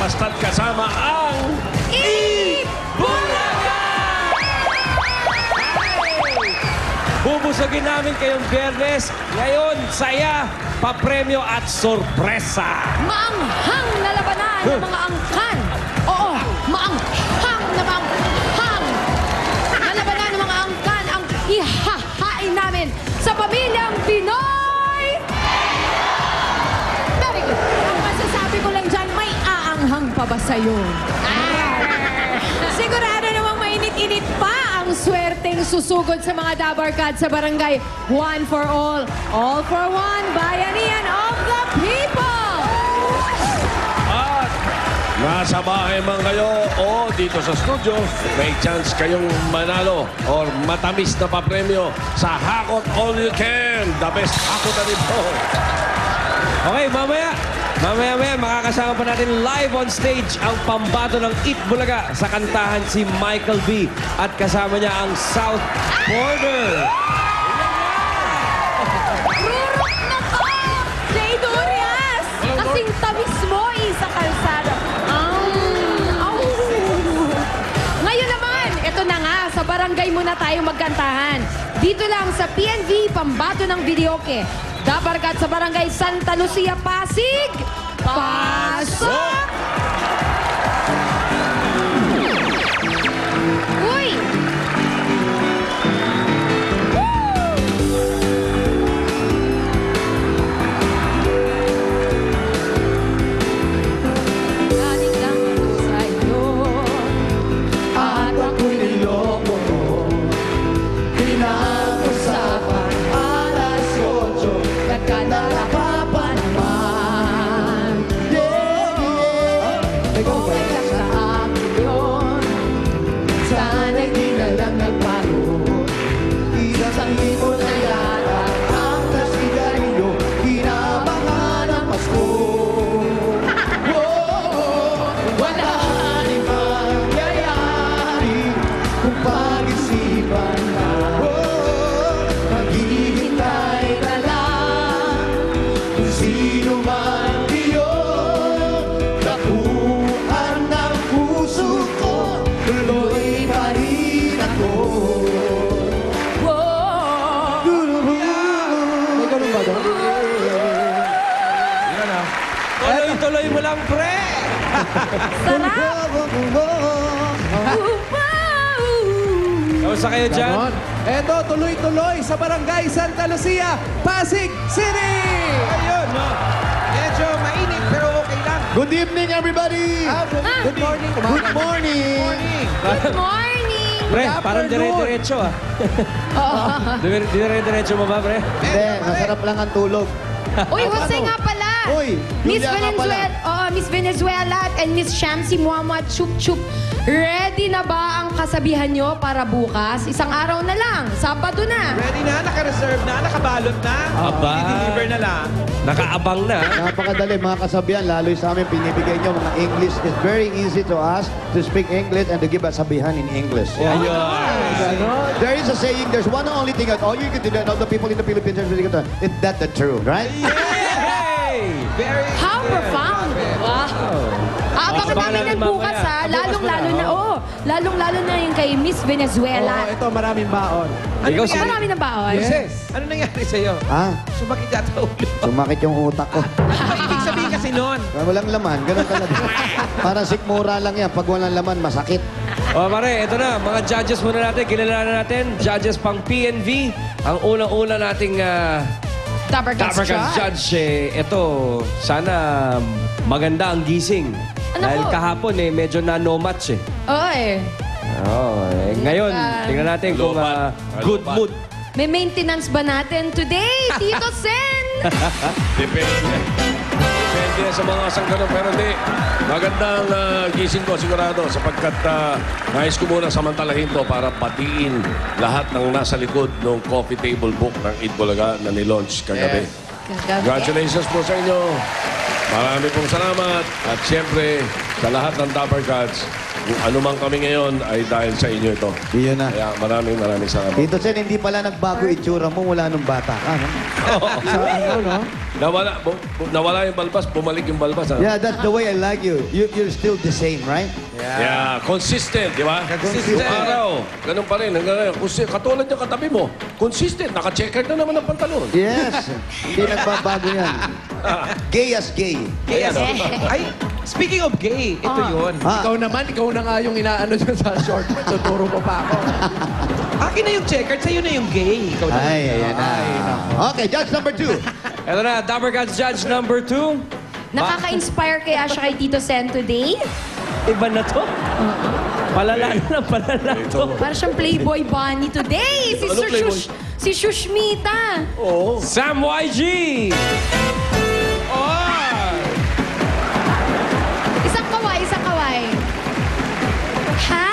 basta't kasama ang Bulaga! Bubusogin namin kayong Biyernes. Ngayon, saya, papremyo at sorpresa. Maanghang na labanan ng mga angkan. Oo, maanghang na maanghang na labanan ng mga angkan ang ihahain namin sa pamilyang Pinoy. Very good. Ang masasabi ko lang dyan, may aanghang pa ba sa'yo? Sigurado namang mainit-init pa ang swerteng susugod sa mga Dabarkad sa barangay One for All for One, Bayanihan of the People! At nasa bahay man kayo o dito sa studio, may chance kayong manalo or matamis na papremyo sa Hakot All You Can. The best hakot na nito. Okay, mamaya makakasama pa natin live on stage ang pambato ng Eat Bulaga sa kantahan si Michael B. At kasama niya ang South Border. Rurok na to! Jay Durias! Kasing tamis mo, isa kalsada. Ngayon naman, ito na nga, sa barangay muna tayo magkantahan. Dito lang sa PNV, pambato ng videoke. Dabarkad sa barangay Santa Lucia, Pasig. Pasok! Uy! Galing lang ako sa iyo at ako'y niloko mo. Pinag-usapan alas 8 nagkadala ka pa naman. Okay lang sa akin yun. Sana'y di na lang nagparo. Isang libo na yata ang nasigarilyo, kinabangan ang Pasko. Wala Di mangyayari kung pag-isipan na. Maghihintay ka lang kung sino man iyon. Nakuhan ng puso ko, tuloy pa rin ako. May ganun ba doon? Yan ah. Tuloy-tuloy mo lang, pre! Sarap! Kamusta kayo dyan? Ganon. Eto, tuloy-tuloy sa Barangay Santa Lucia, Pasig City! Ayun, no? Medyo mainit, pero okay lang. Good evening, everybody! Good morning. Good morning! Good morning! Pre, parang dire-diretso ah. Dire-diretso mo ba, pre? Hindi, masarap lang ang tulog. Uy, Jose nga pala! Uy, Miss Julia nga Venezuela, Miss Venezuela and Miss Shamsi Muamua Chup Chup. Ready na ba ang kasabihan nyo para bukas? Isang araw na lang, Sabado na. Ready na, naka-reserve na, nakabalot na. Aba. I-deliver na lang. Nakaabang na. Napakadali, mga kasabihan, lalo sa amin, pinibigay nyo mga English. It's very easy to us to speak English and to give a sabihan in English. Ayun. There is a saying, there's one and only thing that all you can do, that all the people in the Philippines are really good. It's that the truth, right? Hey! Very How profound! Wow! Aabangan Abangan namin natin ng bukas mamaya. ha. Lalong-lalo na, lalong-lalo na yung kay Miss Oo, Venezuela. ito, maraming baon. Ikaw Ikaw marami ng baon. Yes. Ano nangyari sa'yo? Ah, Sumakit yata ulo. sumakit yung utak ko. Ano ibig sabihin kasi nun? Walang laman, ganun talaga. Parang sikmura lang yan. Pag walang laman, masakit. O, pare, ito na. Mga judges muna natin. Kilala natin. Judges pang PNV. Ang unang-una nating Dabarkad judge. Ito, sana maganda ang gising. Ano Dahil po? kahapon medyo na no match Oy, ngayon, Ah. tingnan natin kung good mood. may maintenance ba natin today, Tito Sen? Depende. Depende sa mga sangganong pero hindi. Magandang gising ko sigurado sapagkat nais ko muna samantalahin to para patiin lahat ng nasa likod ng coffee table book ng Eat Bulaga na nilaunch kagabi. Congratulations po sa inyo. Marami pong salamat. At siyempre, sa lahat ng Dabarkads, Kung ano man kami ngayon ay dahil sa inyo ito. Iyon na. Kaya maraming salamat. Tito Sen, hindi pala nagbago itsura mo mula nung bata ka, no? Nawala yung balbas, bumalik yung balbas. Ano? Yeah, that's the way I like you. You're still the same, right? Yeah, consistent, di ba? Consistent. Yung araw, ganun pa rin. Hanggang ngayon. Katulad yung katabi mo, consistent. Naka-checkered na naman ang pantalon. Yes. Hindi nagbabago yan. Gay as gay. Kaya, ay, speaking of gay, ito yun. Ah, Ikaw naman, ikaw na nga yung inaano dyan sa short. Tuturo mo pa ako. Akin na yung checkered, sa'yo na yung gay. Ikaw na. ay, ayan na. Okay, judge number 2. Ito na, Dapper Cats Judge number 2. Nakaka-inspire kaya siya kay Tito Sen today? Iba na to. Palala na palala to. Para siyang Playboy Bunny today. Si Ano Playboy? Si Shushmita. Oo. Sam YG! Isang kaway, isang kaway. Ha?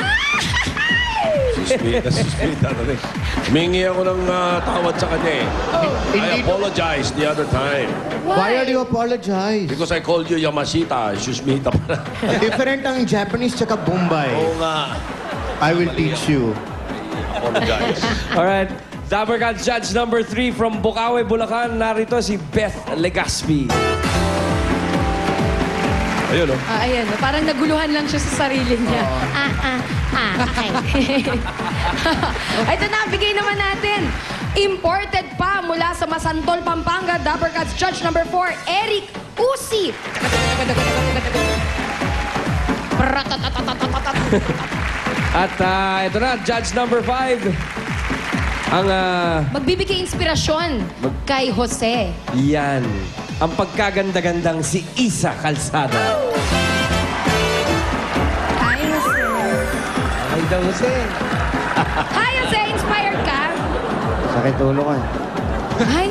Susmita na rin. Humingi ako ng tawad sa kanya eh. I apologize the other time. Why are you apologize? Because I called you Yamashita, Susmita pala. Different ang Japanese tsaka Bombay. Oo nga. I will teach you. Apologize. Alright. Dapper Cats Judge number 3 from Bukawi, Bulacan. Narito si Beth Legaspi. Ayun o. Ayan, parang naguluhan lang siya sa sarili niya. Okay. Ito na, bigay naman natin. Imported pa mula sa Masantol, Pampanga, Dapper Cats Judge number 4, Eric Usi. At ito na, Judge number 5. Ang Magbibigay inspirasyon kay Jose. yan. Ang pagkaganda-gandang si Isa Calzada. Hi, Jose. Ay daw, Jose. Hi, Jose. Inspired ka? Sakit ulo ko eh. Ay,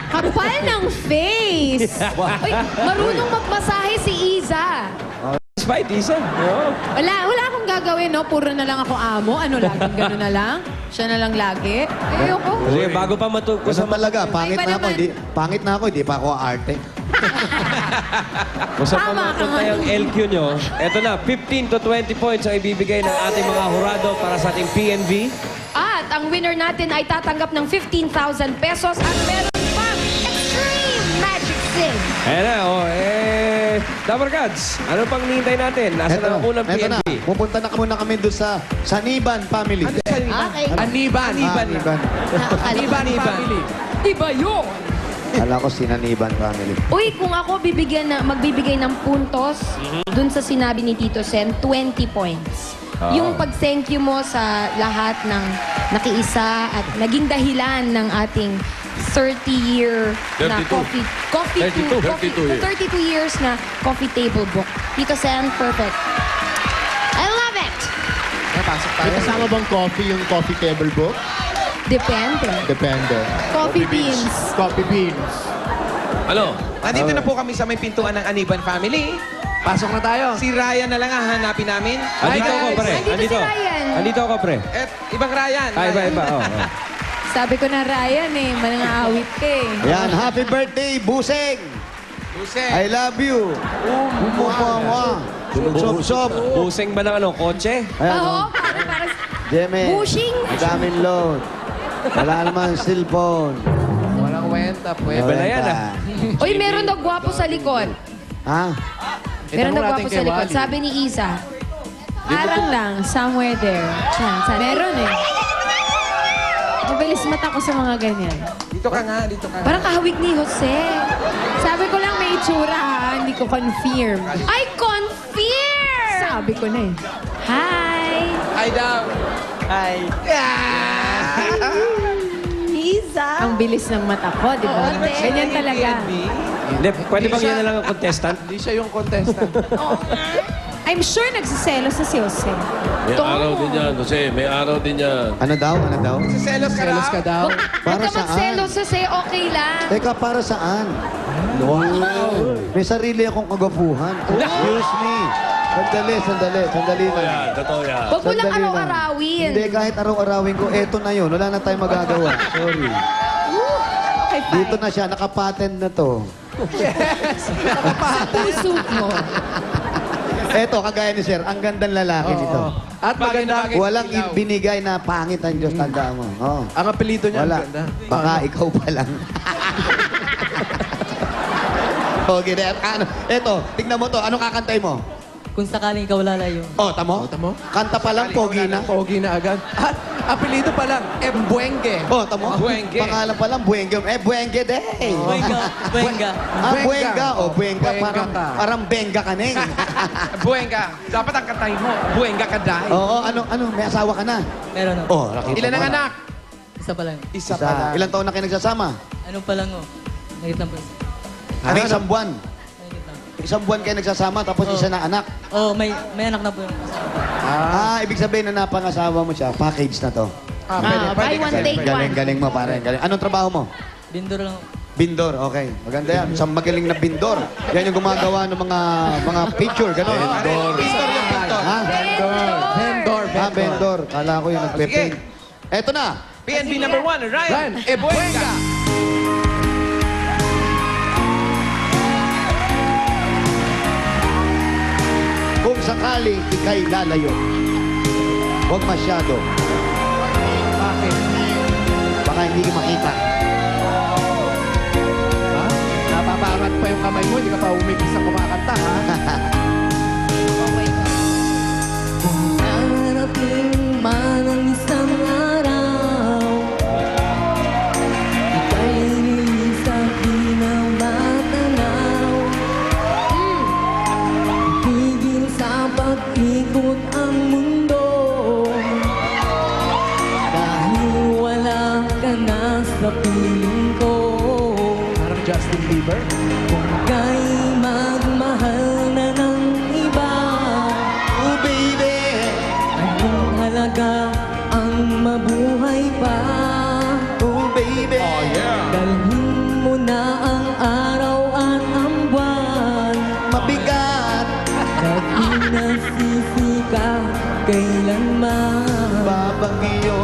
kapal ng face. Uy, marunong magmasahe si Iza. Spite, Isa. Oh. Wala akong gagawin, no? Puro na lang ako amo. Ano, laging gano'n na lang? Siya na lang lagi? Ayoko. Kasi bago pa matuko Kasi sa talaga, pangit Iba na ako. naman. Hindi pa ako arte. Kung saan Tama ka pumapunta nga. yung LQ nyo, eto na, 15 to 20 points ang ibibigay ng ating mga hurado para sa ating PNV. At ang winner natin ay tatanggap ng 15,000 pesos at meron pang Extreme Magic Sing. Ayan na, Dapper Cats, ano pang nihintay natin? Nasa na ang unang Eto na. PNV? Pupunta na muna kami doon sa Saniban family. Okay. Aniban. Aniban. Aniban family. Iba yun. Kala ko Sinaniban family. Uy, kung ako magbibigay ng puntos dun sa sinabi ni Tito Sen, 20 points. Yung pag-thank you mo sa lahat ng nakiisa at naging dahilan ng ating 30-year na 32. coffee 32 years na coffee table book. Tito Sen, perfect. I love it! May kasama bang coffee yung coffee table book? Depende. Depende. Coffee beans. Coffee beans. Ano? Nandito na po kami sa may pintuan ng Aniban family. Pasok na tayo. Si Ryan na lang ang hanapin namin. Andito ako, pre. Andito si Ryan. Andito ako, pre. At ibang Ryan. Iba. Oh. Sabi ko na Ryan eh, manangaawit ka eh. Ayan, happy birthday, Buseng! Jose. I love you! Umumwa! Sop-sop! Busing ba ng ano, kotse? Ayan, Oo, oh. para Jeme, Bushing. ang daming load. Wala naman cellphone. Walang kwenta, pwede. Iba na yan, Uy, meron daw gwapo sa likod. Ha? Meron daw Itanong gwapo natin sa kay likod. Wally. Sabi ni Isa, parang lang, somewhere there. Meron eh. Mabilis mata ko sa mga ganyan. Dito ka nga, dito ka nga. Parang kahawig ni Jose. Sabi ko lang may itsura ha, hindi ko confirm. I confirm! Sabi ko na eh. Hi! Hi daw. Hi. Isa! Ang bilis ng mata ko, di ba? Ano ba siya Ganyan yung talaga. PNB? Hindi, pwede bang yan na lang ang contestant? Hindi siya yung contestant. I'm sure nagsiselos na si Jose. May araw din yan, kasi may araw din yan. Ano daw? Ano daw? Selos ka Selos ka daw. Huwag Para ka magselos, Jose. Okay lang. Teka, para saan? Wow! May sarili akong kagapuhan. Excuse me. Sandali Totoo lang. yan, totoo yan. Huwag mo lang Sandali lang. araw-arawin. Hindi, kahit araw-arawin ko, eto na yun. Wala na tayong magagawa. Sorry. Okay, fine. Dito na siya, nakapatent na to. Sa puso mo. Eto, kagaya ni Sir, ang gandang lalaki nito. At maganda. Walang binigay na pangit ang Diyos, tandaan mo. Oh. Ang apelido niya, Wala. ang ganda. Baka ikaw pa lang. Okay, ano? Eto, tignan mo to. Anong kakantay mo? Kung sakaling ikaw lalayo. Oh, tamo? Tamo? Kanta pa lang, pogi na. Pogi na agad. At apelido pa lang, Embuenge. Oh, tamo? Buenge. Pangalan pa lang, Buenge. Buenge day. Buenga, buenga. Buenga. Oh, Buenga. Buenga ka. Parang Benga ka neng. Buenga. Dapat ang katay mo. Buenga ka dahil. Oo, ano, may asawa ka na. Meron o. Oh, nakita Ilan ang mo. anak? Isa pa lang. Isa Isa. pa lang. Ilang taon na kayo nagsasama? Ano pa lang o. Nagit lang po isa. May isang buwan. Nagit lang. Isang buwan kayo nagsasama, tapos isa na anak. Oh, may anak na po yung asawa. Ibig sabihin na napangasawa mo siya, package na to. Buy one, take one. Galing mo, pare. Galing. Anong trabaho mo? Bindor lang. Bindor, okay. Maganda yan. Isang magaling na bindor. Yan yung gumagawa ng mga picture, gano'n. Bindor. Ha? Vendor. Vendor. Kala ko yung nagpe-paint. Eto na. PNB number 1, Ryan. Buenga. Kung sakali ikay lalayo, huwag masyado. Bakit? Baka hindi ka makita. Ha? Napapaangat pa yung kamay mo, hindi ka pa umigil sa kumakanta, ha? Darating man ang isang araw, ika'y lilisap di na matanaw. Tigil sa pag-ikot ang mundo, dahil wala ka na sa piling ko. Parang Justin Bieber. Kung ika'y magmahal na ng iba, Oh, baby. anong halaga ang mabuhay pa? Oh, baby. Dalhin mo na ang araw at ang buwan, Mabigat. na di nasisi ka kailanman. Babagyo.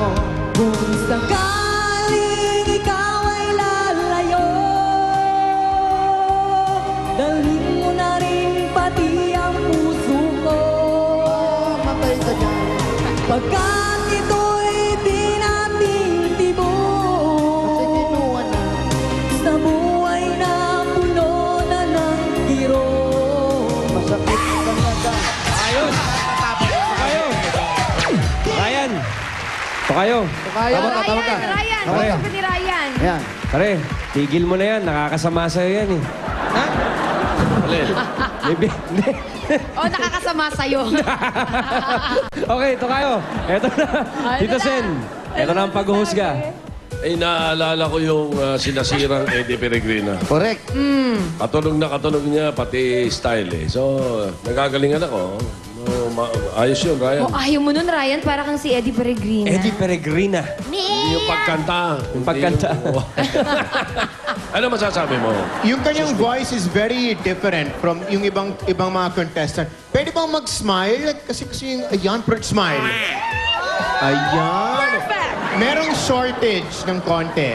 Kung sakaling ikaw ay lalayo, dalhin mo na rin pati ang puso ko. Matay ka dyan. Pagkat ito'y di natin Kasi tibok, kinuha na. sa buhay na puno na ng giro. Masakit talaga. Ayos! Tokayo! Ryan! Tokayo! Kaya mo, Ryan, tawag ka. Ryan. Okay. Sabi ni Ryan. Ayan. Pare, tigil mo na yan. Nakakasama sa'yo yan eh. Alin? Hindi. O, nakakasama sa'yo. Okay, Tokayo. Eto na. Ano Tito na? Sen. Eto na ang paghuhusga. Ay, naaalala ko yung sinasirang Eddie Peregrina. Correct. Katunog niya, pati style eh. So, nagagalingan ako. No, ayos yun, Ryan. O, ayaw mo nun, Ryan. Para kang si Eddie Peregrina. Eddie Peregrina. Yung pagkanta. Yung pagkanta. Ano masasabi mo? Yung kanyang voice is very different from yung ibang mga contestant. Pwede bang mag-smile? Kasi yung, ayan, smile. Ayan. Perfect! Merong shortage ng konti.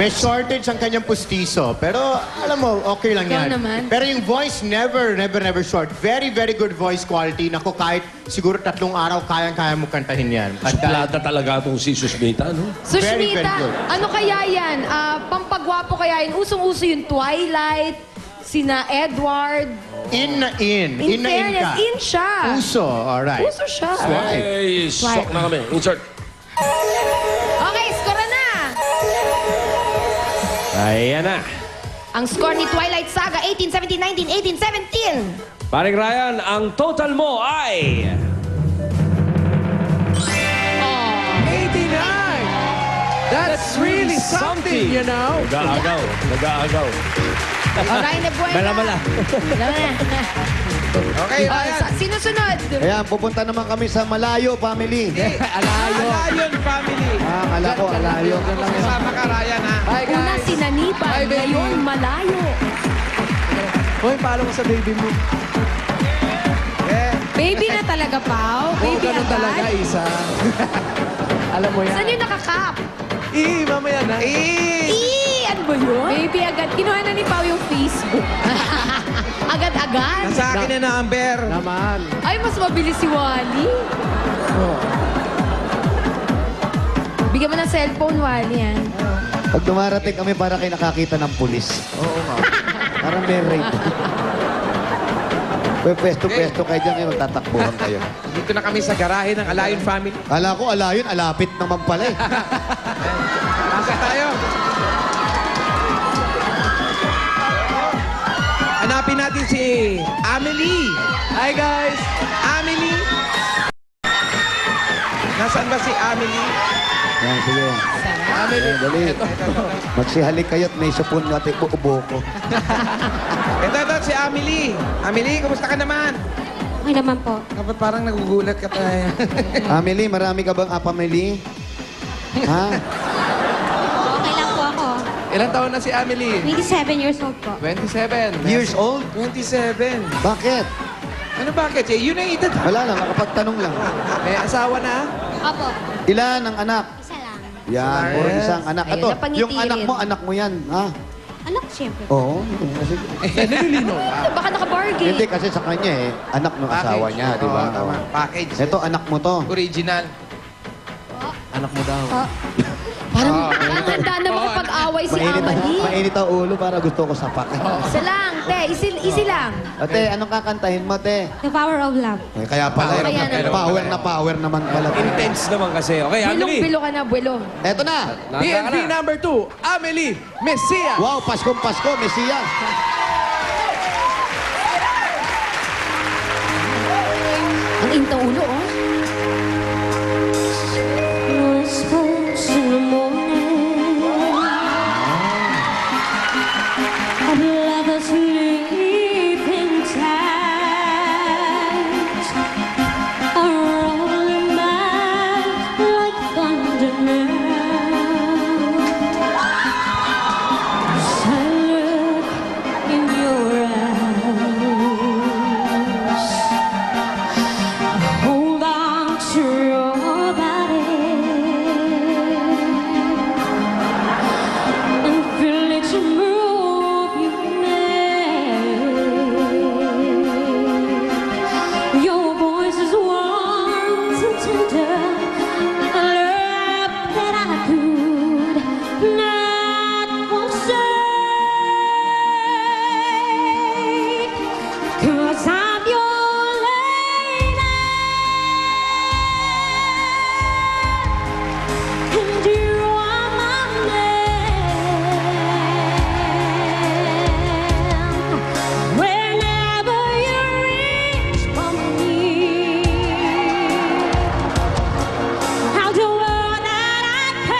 May shortage ang kanyang pustiso. Pero, alam mo, okay lang Ikaw yan. naman. Pero yung voice, never short. Very, very good voice quality. Naku, kahit siguro 3 araw, kayang-kaya mo kantahin yan. At Suplada talaga itong si Susmita, no? Very, very Sushmita, good. ano kaya yan? Pampagwapo kaya yan? Usong-uso yung Twilight, sina Edward. in na in. In In na in fairness, ka. in siya. Uso, alright. Uso siya. Ay, sok na kami. Insert. Okay, score na! Ayan na. Ang score ni Twilight Saga, 18-17, 19, 18-17. Paring Ryan, ang total mo ay... 89! That's really something, you know? Nag-aagaw. Nag-aagaw. Ryan de Buena. Mala-mala. Okay, Ryan. Sinusunod. Ayan, pupunta naman kami sa Malayo, family. Alayon family. Akala ko, alayo. Kasama ka, Ryan, ha? Hi, Una guys. sinaniban, Hi, baby. ngayon malayo. Hoy, palo mo sa baby mo. Baby na talaga, Pao. Oo, Baby ganun talaga, agad. Isa. Alam mo yan. Saan yung nakakap? Mamaya na. Ano ba yun? Baby agad. Kinuha na ni Pao yung Facebook. Agad-agad. Nasa akin na Amber. Naman. Ay, mas mabilis si Wally. Bigyan mo ng cellphone, Wally, yan. Pag dumarating kami para kayo nakakita ng pulis. Oo nga. Parang may rape. Pwesto-pwesto kayo dyan ngayon, magtatakbuhan kayo. Dito na kami sa garahe ng Alayon Family. Kala ko, alayon, alapit naman pala eh. Nasa tayo. Hanapin natin si Amelie. Hi guys! Amelie. Nasaan ba si Amelie? Yan, sige. Ayan, dali. Magsihalik kayo at may supon at ibuubo ko. Ito, si Amelie. Amelie, kumusta ka naman? Okay naman po. Dapat parang nagugulat ka tayo. Amelie, marami ka bang apamili? Ha? Okay lang po ako. Ilang taon na si Amelie? 27 years old po. 27. Years old? 27. Bakit? Ano bakit? Eh, yun ang edad. Wala lang, nakapagtanong lang. May asawa na? Opo. Ilan ang anak? Isa lang. Yan, puro isang anak. Ayun, Ito, napangiti yung anak mo yan, ha? Anak, siyempre. Oo. Kasi, Baka naka-bargain. hindi, kasi sa kanya eh, anak ng asawa niya, di ba? Oo, tama. Package. Ito, anak mo to. Original. Anak mo daw. Parang handa na makapag-away si Amelie. Mainit ang ulo para gusto ko sapak. Isa lang, te. Easy lang. Ate, anong kakantahin mo, te? The Power of Love. Eh, kaya pala, Kaya naman. power naman pala. Intense naman kasi. Okay, Amelie. Bilong-bilo ka na, buwelo. Eto na. Nanda ka PNV na. number 2, Amelie Messias. Wow, Paskong Pasko, Mesias. Ang intang ulo, oh. Whispers in the morning of lovers sleeping tight, a rolling mind like thunder now. Silent in your eyes, hold on to your body and feel each move you make. Your voice is warm and tender, a love that I could not forsake, 'cause I'm your lady. And you are my man. Whenever you reach for me, I'll do all that I can.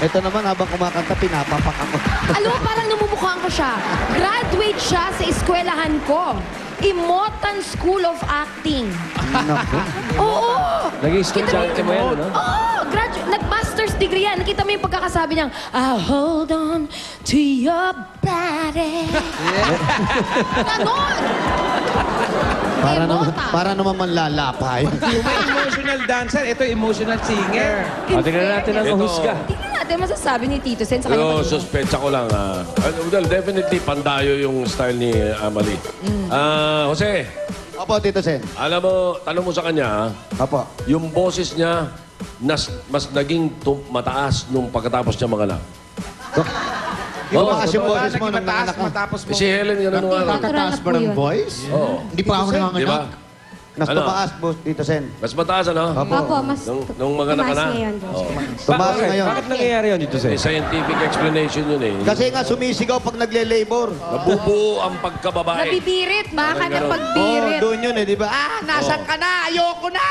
Ito naman, habang kumakanta, pinapapak ako. Alam mo, parang namumukhaan ko siya. Graduate siya sa eskwelahan ko. Imotan School of Acting. Naku. Oo! Naging estudyante mo yan, ano? Oo! Nag-master's degree yan. Nakita mo yung pagkakasabi niyang, I'll hold on to your body. Ganon! Para naman manlalapay. Yung may emotional dancer, ito emotional singer. Tingnan natin ang Ito. husga. Tingnan natin masasabi ni Tito Sen sa Pero kanyang suspensa ko lang. Well, definitely pandayo yung style ni Amelie. Jose, Opo, Tito Sen. alam mo, tanong mo sa kanya, Opo. yung boses niya mas naging mataas nung pagkatapos niya mga anak. Tumakas yung Wala, boses mo naging nung mataas nanganak ka. matapos mo. Si Helen yun ano araw. Nakakataas ba ng voice? Oo. Hindi pa ako Di ba? nanganganak. Mas Ano? tumaas, boss, Tito Sen. Mas mataas ano? Opo, mas Nung mga anak ka na? tumaas ngayon, boss. Oo. Tumaas Bakit? ngayon. Bakit nangyayari yun dito, May Sen? scientific explanation yun eh. Kasi nga sumisigaw pag nagle-labor. Nabubuo ang pagkababae. Nabibirit, baka Parang na ganon. pagbirit. doon yun eh, di ba? Ah, nasan ka na? Ayoko na!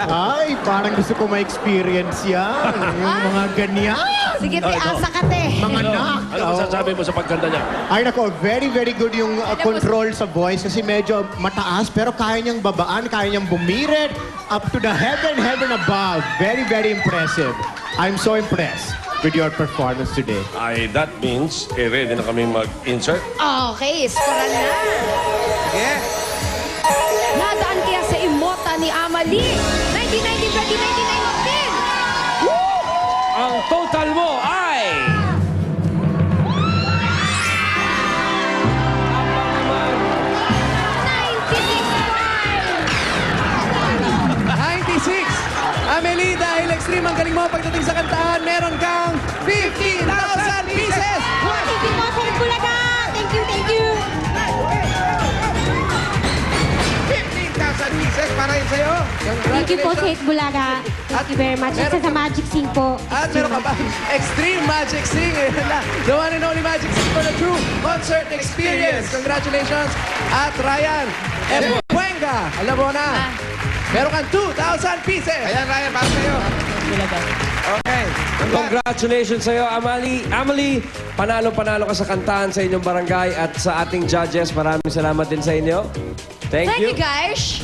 Ay, parang gusto ko ma-experience yan. Yung mga ganyan. Sige, te, asa ka, te. Mga anak. Ano masasabi mo sa pagkanta niya? Ay nako, very very good yung control sa voice kasi medyo mataas pero kaya niyang babaan, kaya niyang bumirit up to the heaven above. Very very impressive. I'm so impressed with your performance today. Ay, that means, ready na kami mag-insert. Okay, skoran na. Yeah. Nadaan kaya sa imota ni Amelie. 1990 1999 din. Ang total mo ay... Abang naman. 96 points. 96. Amelie, dahil extreme ang galing mo pagdating sa kantahan, meron kang 15,000 pieces. Thank you po, Sir Bulaga. Thank you, thank you. 15,000 pieces para yun sa'yo. Thank you po, Sir Bulaga. Thank you very much. At sa Magic Sing po. At meron ka ba? Extreme Magic Sing. Ayan na. The one and only Magic Sing for the true concert experience. Congratulations. At Ryan Epuenga. Alam mo na. Meron kang 2,000 pieces. Ayan, Ryan, para sa'yo. Okay. Congratulations sa'yo, Amelie, panalo-panalo ka sa kantahan sa inyong barangay at sa ating judges. Maraming salamat din sa inyo. Thank you. guys.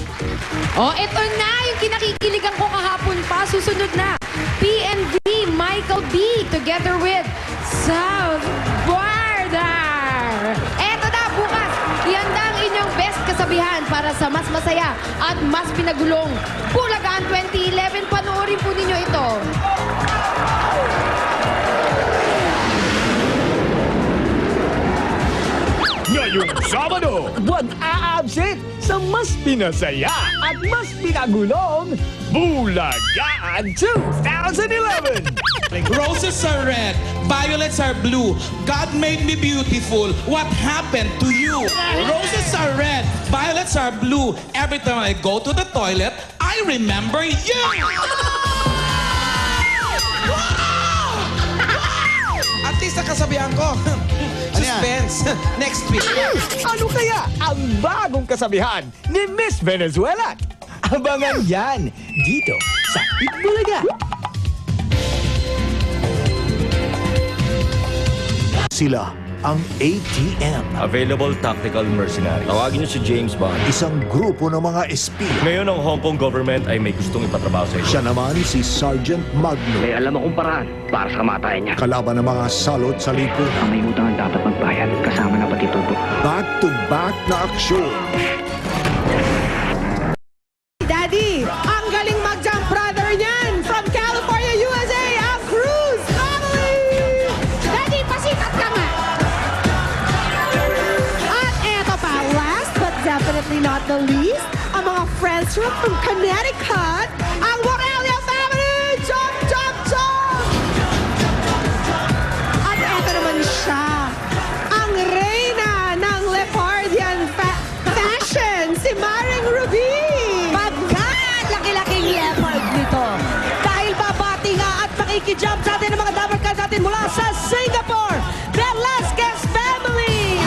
Oh, ito na yung kinakikiligan ko kahapon pa. Susunod na. PNV Michael B. together with South Border. Eto na, bukas. Ihanda ang inyong best kasabihan para sa mas masaya at mas pinagulong Bulagaan 2011. Panoorin po ninyo ito. Ngayong Sabado, huwag a-absent sa mas pinasaya at mas pinagulong Bulagaan 2011! Roses are red, violets are blue. God made me beautiful. What happened to you? Roses are red, violets are blue. Every time I go to the toilet, I remember you. At least nakasabihan ko. Suspense. Next week. Ano kaya ang bagong kasabihan ni Miss Venezuela? Abangan yan dito sa Itbulaga. Sila ang ATM. Available Tactical Mercenaries. Tawagin niyo si James Bond. Isang grupo ng mga espía. Ngayon ang Hong Kong government ay may gustong ipatrabaho sa inyo. Siya naman si Sergeant Magno. May alam akong paraan para sa kamatayan niya. Kalaban ng mga salot sa lipunan. Ang may utang ang dapat magbayad, kasama na pati tubo. Back-to-back na aksyon. Daddy, ang galing mag-jump brother niyan. From California, USA, ang Cruz Family. Daddy, pasikat ka nga. At eto pa, last but definitely not the least, ang mga friends from Connecticut, ang Morelia Family! Jump, jump, jump! At eto naman siya, ang reyna ng Leopardian fashion, si Maring Ruby! Laki-laking leopard nito. Dahil babati nga at makikijump sa atin ang mga dapat ka natin mula sa Singapore, Velasquez Family!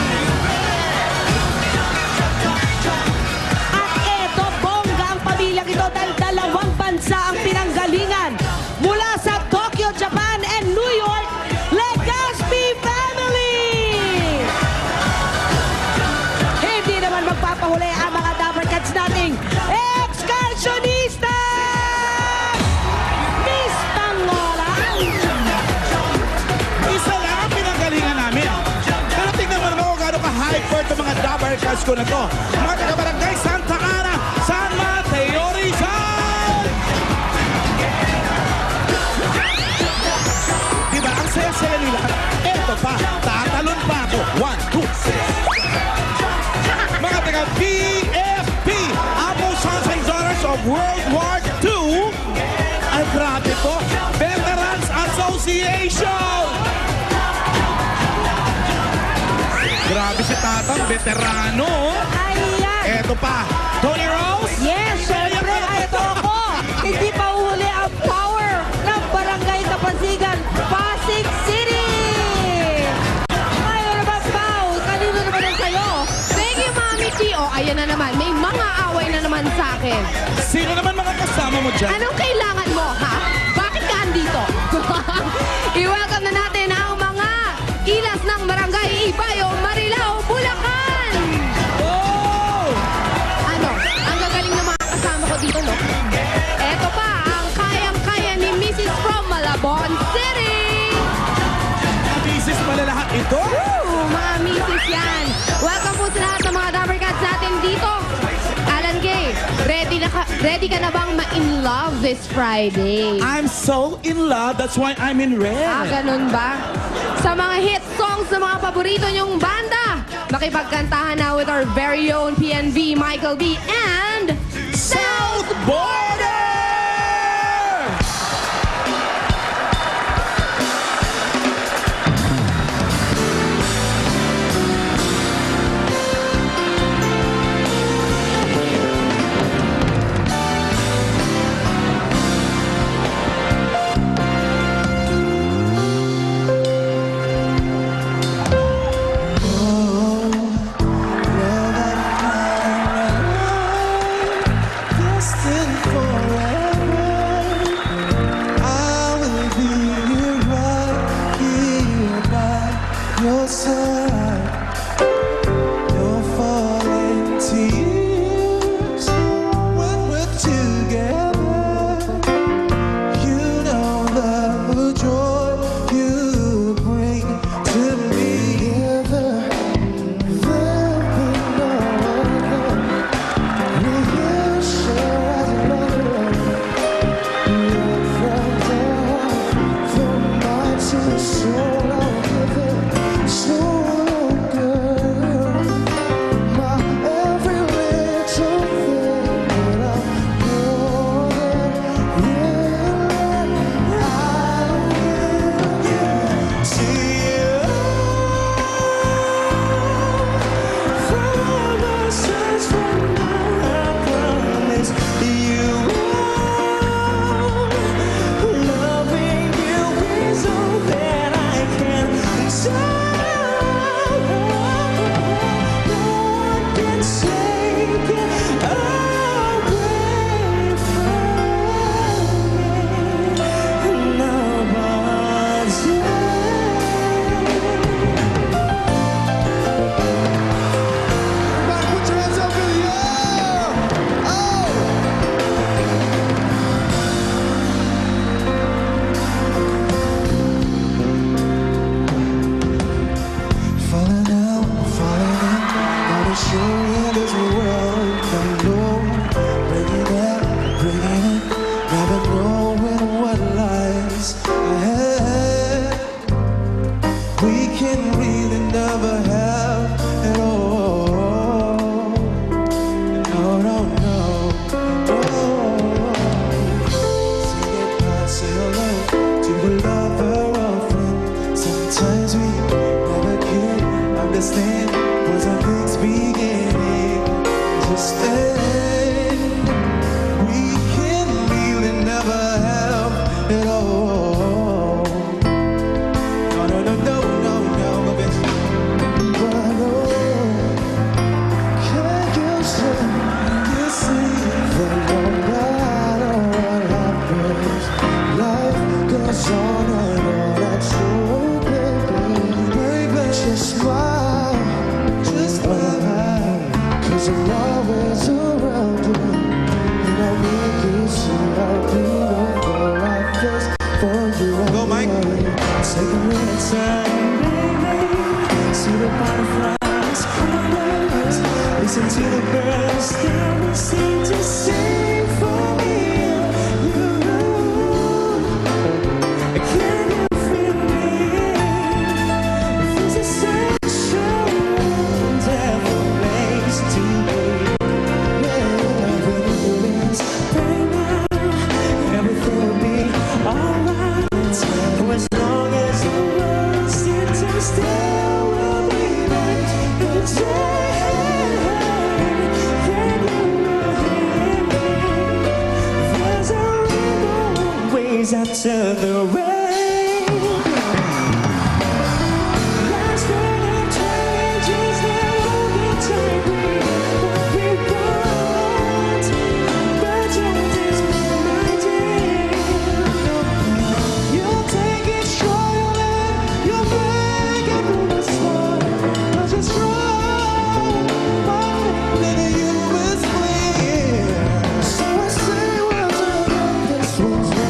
At eto, bongga ang pamilyang ito dahil dalawang bansa ang pinanggalingan. Mula sa Tokyo, Japan and New York, Legazpi Family! Hindi naman magpapahuli ang mga dapat cats nating excursionista! Miss Tangola! Isa lang ang pinanggalingan namin. Pero tingnan mo naman kung gaano ka-hyper itong mga double cards ko na to. Mga taga-barangay Santa Ana, San Mateo Rizal! Diba, ang saya-saya nila. Eto pa, tatalon pa ako. 1, 2, 3. Mga taga-BFP, Apo Sons and Daughters of World War II. Ay, grabe to. Veterans Association! Grabe si Tatang, veterano. Ayan! Eto pa, Tony Rose. Yes, syempre, ito ako! Hindi pa uhuli ang power ng Barangay Kapasigan, Pasig City! Ayaw naman, Pao! Kanino naman ang sayo? Thank you, Mami P. Oh, ayan na naman. May mga away na naman sa akin. Sino naman mga kasama mo dyan? Anong kailangan mo, ha? Bakit ka andito? I-welcome na natin ang mga kilas ng Barangay Ibayo, Marilao, Bulacan! Oh! Ano? Ang gagaling ng mga kasama ko dito, no? Eto pa, ang kayang-kaya ni Mrs. from Malabon City! Bisis pala lahat ito? Woo! Mga Mrs. yan! Welcome po sa lahat ng mga Dabber Cats natin dito. Alan Gay, ready Ready ka na bang ma-in love this Friday? I'm so in love. That's why I'm in red. Ganun ba? Sa mga hit songs ng mga paborito niyong banda, makipagkantahan na with our very own PNV, Michael B. and South Border! Listen to the birds that will seem to sing for me and you. Can you feel me? This is such a wonderful place to be. Everything is right now. Everything will be alright. For as long as the world stands still, we'll be right there. After the rain, last when it changes, there will be time we want. But just is my day. You'll take it strong, you'll break it from the start. I'll just run, then you will split. So I say, what's up? This one's right.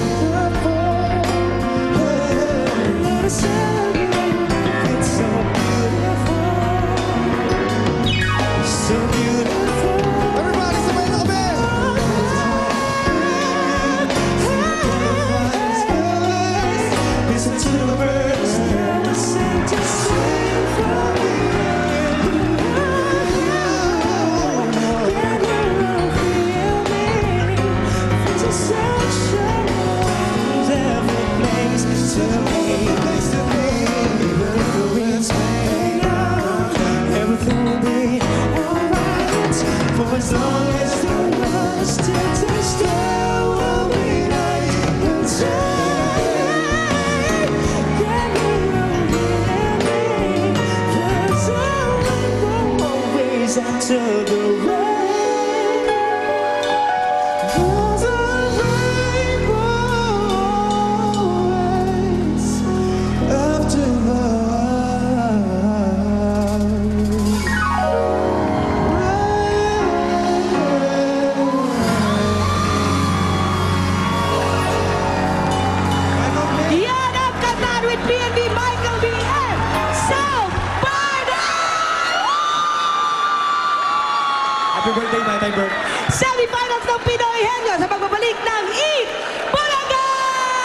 Semifinals ng Pinoy Henyo sa pagbabalik ng Eat Bulaga!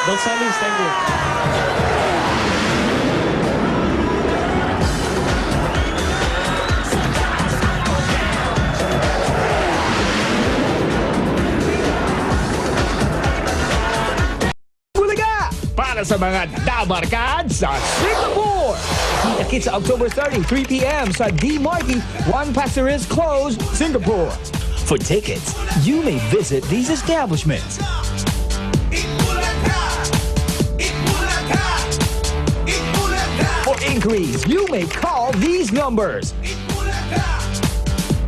Don Salis, thank you. Bulaga! Para sa mga dabarkad sa Singapore! Kita-kits sa October 30, 3 p.m. sa D. Marty, One Pastor is closed, Singapore. For tickets, you may visit these establishments. For inquiries, you may call these numbers.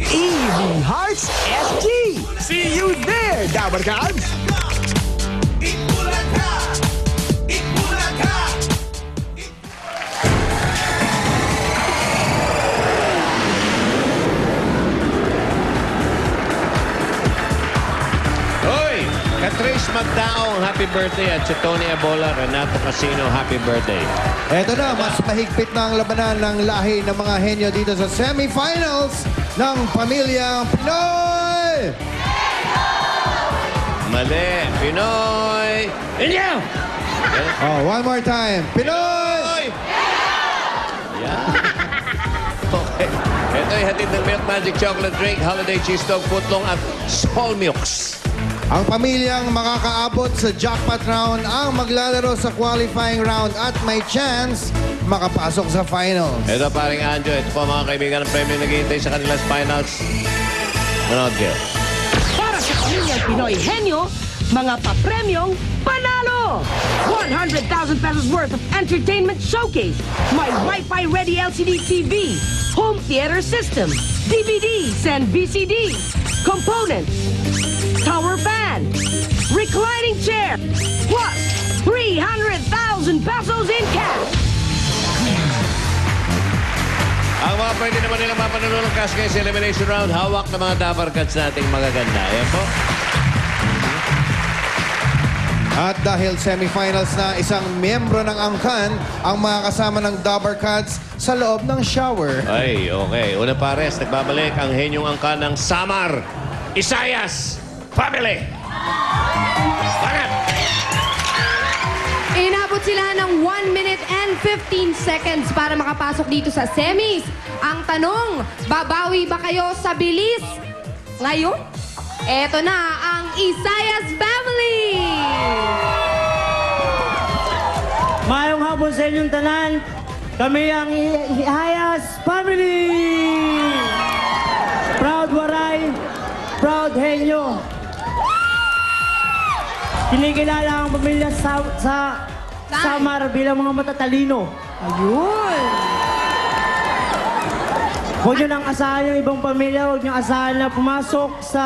EV Hearts SG. See you there, Dabarkads! Hoy! Catrice Magdaong, happy birthday. At si Tony Abola, Renato Casino, happy birthday. Eto na, mas mahigpit na ang labanan ng lahi ng mga henyo dito sa semifinals ng Pamilyang Pinoy! Mali, Pinoy! Inyo! Oh, one more time. Pinoy! Okay. Ito'y hatid ng Milk Magic Chocolate Drink, Holiday Cheese Dog Footlong at Spolmux. Ang pamilyang makakaabot sa jackpot round ang maglalaro sa qualifying round at may chance makapasok sa finals. Ito paring Anjo, ito po mga kaibigan ng premyo naghihintay sa kanilang finals. Manood kayo. Para sa Pamilyang Pinoy Henyo, mga papremyong panalo! 100,000 pesos worth of entertainment showcase, may Wi-Fi ready LCD TV, home theater system, DVDs and VCDs, components, tower fan, reclining chair, plus 300,000 pesos in cash. Ang mga pwede naman nilang mapanalo ng cash guys elimination round, hawak ng mga dabarkads nating magaganda. Ayan po. At dahil semifinals na, isang miyembro ng angkan ang mga kasama ng Dabarkads sa loob ng shower. Ay, okay. Una pares, nagbabalik ang henyong angka ng Samar, Isayas Family. Bangat! Inabot sila ng 1 minute and 15 seconds para makapasok dito sa semis. Ang tanong, babawi ba kayo sa bilis? Ngayon, eto na ang Isayas Family! Mayong hapon sa inyong tanan, kami ang Isayas Family! Proud Waray, proud Henyo. Kinikilala ang pamilya sa Samar bilang mga matatalino. Ayun! Huwag nyo nang asahan yung ibang pamilya, huwag nyo asahan na pumasok sa...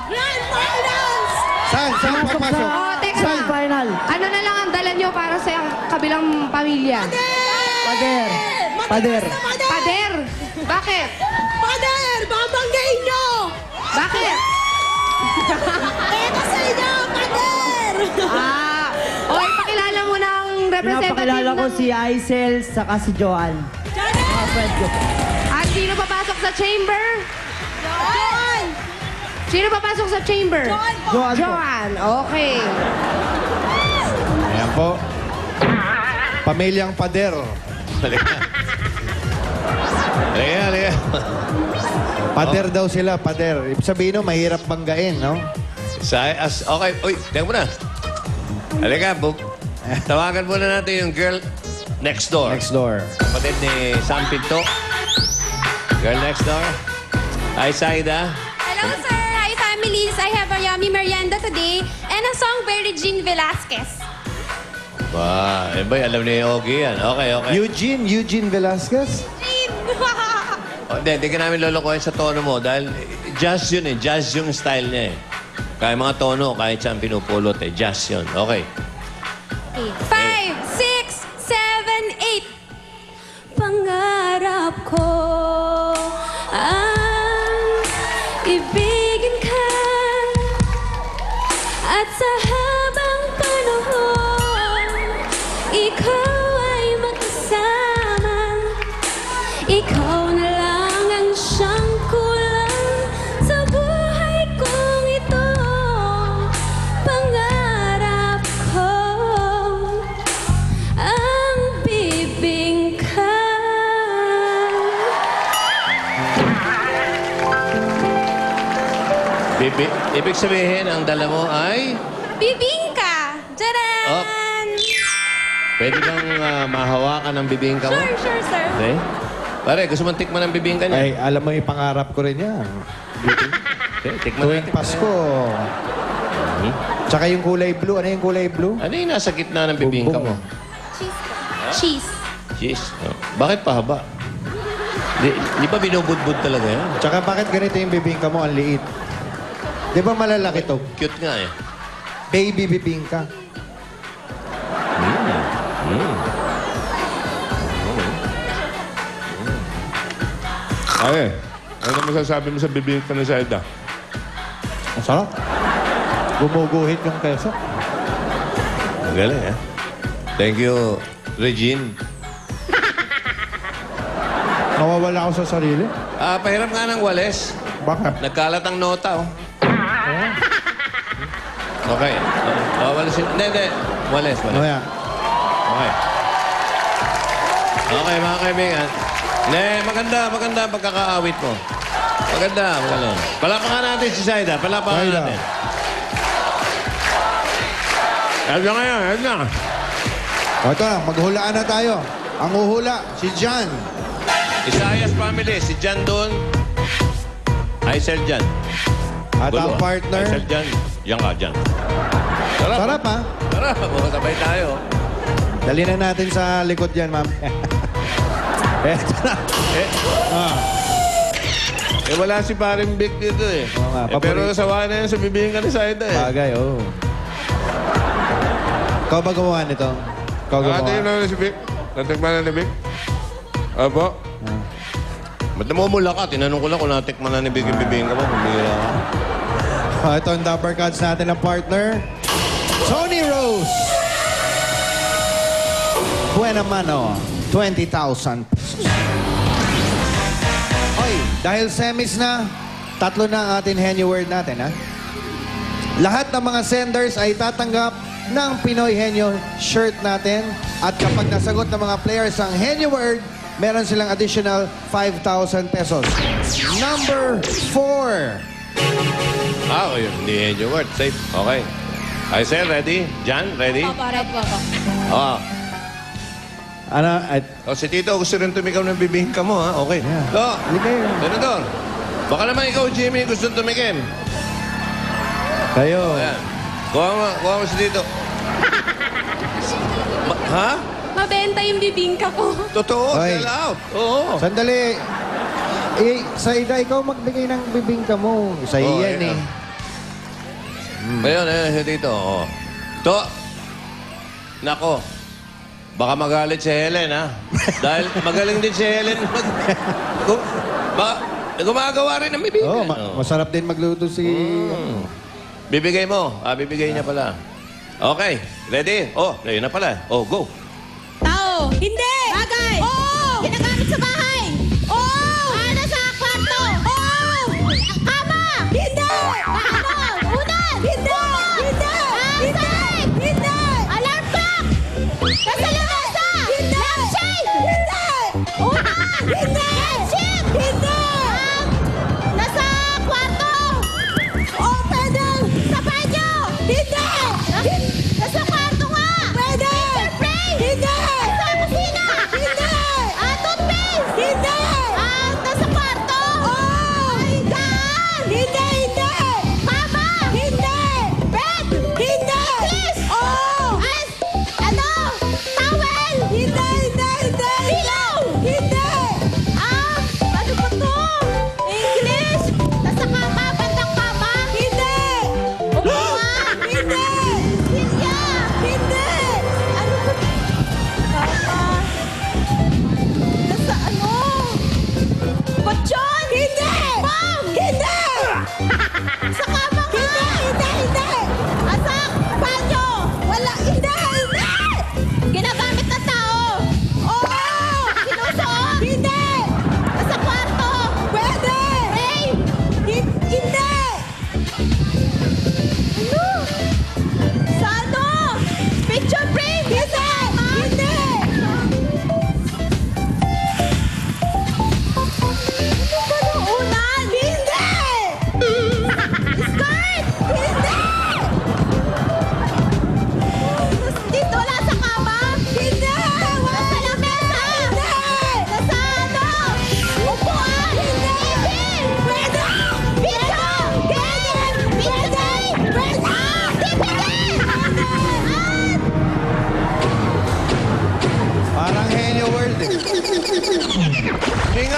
Grand Finals! Saan? Saan Pumasok papasok? sa teka. Grand Final. Ano na lang ang dala nyo para sa kabilang pamilya? Pader. Pader. Pader! Bakit? Pader! Babanggain nyo! Bakit? Ito sa inyo, Pader! O, ipakilala mo na ang representative Pinapakilala ko ng... si Aisel saka si Joan. Mga friend ko. At sino papasok sa chamber? Joan! Sino papasok sa chamber? Joan po. Joan, okay. Ayan po. Pamilyang Pader. Halika. Halika, halika. Pader daw sila, pader. Ibig sabihin no, mahirap banggain, no? Okay, uy, tingnan mo na. Halika, tawagan muna natin yung girl next door. Next door. Kapatid ni Sam Pinto. Girl next door. Hi, Saida. Hello, sir. Hi, families. I have a yummy merienda today and a song by Regine Velasquez. Wow, eh ba, alam ni Ogie yan. Okay, okay. Eugene Velasquez? Hindi ka namin lolokohin sa tono mo dahil jazz yun eh. Jazz yung style niya eh. Kaya mga tono, kahit saan pinupulot eh. Jazz yun. Okay. 5, 6, 7, 8. Pangarap ko ang ibigin ka at sa habang panahon ikaw ay makasama. Ikaw na lang ang siyang kulang sa buhay. Ibig sabihin, ang dala mo ay... Bibingka! Tcharan! Oh. Pwede bang mahawakan ng bibingka mo? Sure, sir. Okay. Pare, gusto mong tikman ng bibingka niya? Ay, alam mo, ipangarap ko rin yan. Okay, tikman Tuwing natin. Pasko. Tsaka yung kulay blue. Ano yung kulay blue? Ano yung nasa gitna ng bibingka mo? Cheese. Cheese. Oh. Bakit pahaba? Di ba binubudbud talaga yan? Tsaka bakit ganito yung bibingka mo? Ang liit. Di ba malalaki to? Cute nga eh. Baby bibingka. Ay, ano masasabi mo sa bibingka ni Saida? Ang sarap. Gumuguhit yung keso. Ang galing eh. Thank you, Regine. Nawawala ako sa sarili. Pahiram nga ng wales. Bakit? Nagkalat ang nota, oh. Okay. Wales. Hindi. Wales. Mamaya. Okay. Okay, mga kaibigan. Hindi, maganda ang pagkakaawit mo. Maganda. Palapakan natin si Saida. Palapakan Saida. natin. Yan ngayon, yan na. O ito na, maghulaan na tayo. Ang uhula, si John. Isayas family, si Jan doon. Aisel Jan. At ang Gulo, partner. Aisel Jan. Yan ka, Jan. Sarap ha? Sarap, sabay tayo. Dali na natin sa likod yan, ma'am. Eto na. Wala si paring Vic dito eh. Oo nga, Pero sawa na yan sa bibingka ni Saida eh. Bagay, oo. Ikaw ba gumawa nito? Ikaw gumawa? Ate na si Vic. Natikman na ni Vic. Opo. Ba't namumula ka? Tinanong ko lang kung natikman na ni Vic yung bibingka mo. Bumira ka. Ito ang Dapper Cards natin ng partner. Tony Rose. Buena mano. 20,000 pesos. Oy, dahil semis na, 3 na ang ating Henny word natin, ha? Lahat ng mga senders ay tatanggap ng Pinoy Henyo shirt natin. At kapag nasagot ng mga players ang Henyo word, meron silang additional 5,000 pesos. Number 4. Okay, hindi yan yung word. Safe. Okay. Aisel, ready? Jan, ready? Opo, red po. Oo. Ano? Si Tito, gusto rin tumigaw ng bibingka mo, ha? Okay. Do, Senador. Baka naman ikaw, Jimmy, gusto tumikim. Kayo. Ayan. Kuha mo si Tito. Ha? Mabenta yung bibingka ko. Totoo, Oy. sell out. Oo. Sandali. Saida, ikaw magbigay ng bibingka mo. Sa Oh, iyan ayan. eh. Ayun, si Tito. Oh. To. Nako. Baka magalit si Helen, ha? Dahil magaling din si Helen. Gumagawa rin ng bibingka. Oh, masarap din magluto si... Bibigay mo. Bibigay niya pala. Okay. Ready? Oh, ayun na pala. Oh, go. Tao. Hindi. Bagay. Oo. Ginagamit sa bahay. Oo. Nasa kwarto. Oo. Kama. Hindi. Ano? Unan. Hindi. Hindi. Hindi. Hindi. Alarm clock. Nasa lamesa. Hindi. Lampshade. Hindi. Unan. Hindi. Lampshade. Hindi. Nasa kwarto. O, pwede. Sa banyo. Hindi. Nasa kwarto nga. Pwede. Hindi! Sa kusina! Hindi! Toothpaste! Hindi! Nasa kwarto! Oh! Higaan! Hindi! Kama! Hindi! Bed! Hindi! Kiss! Oh! Towel! Hindi! Pillow! Hindi!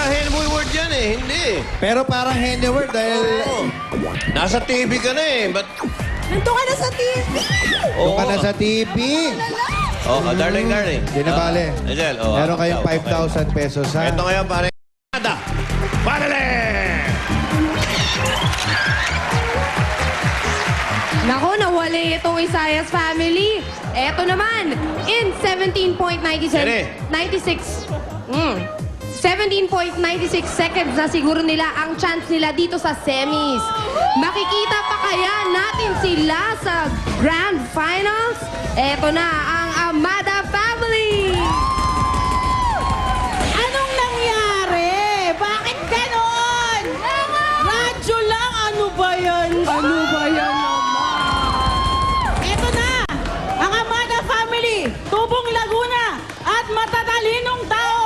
sa Henry Word yan eh. Hindi. Pero parang Henry Word dahil... Nasa TV ka na eh. Ba't... Nandun ka na sa TV! Doon ka na sa TV. Darling. Di na bale. Angel, Meron kayong 5,000 pesos ha. Ito ngayon pare. Nada. Panale! Nako, nawali itong Isayas family. Eto naman, in 17.96 17.96 seconds na siguro nila ang chance nila dito sa semis. Makikita pa kaya natin sila sa Grand Finals? Eto na ang Amada family! Anong nangyari? Bakit ganon? Radyo lang, ano ba yan? Ano ba yan naman? Eto na, ang Amada family, Tubong Laguna, at matatalinong tao.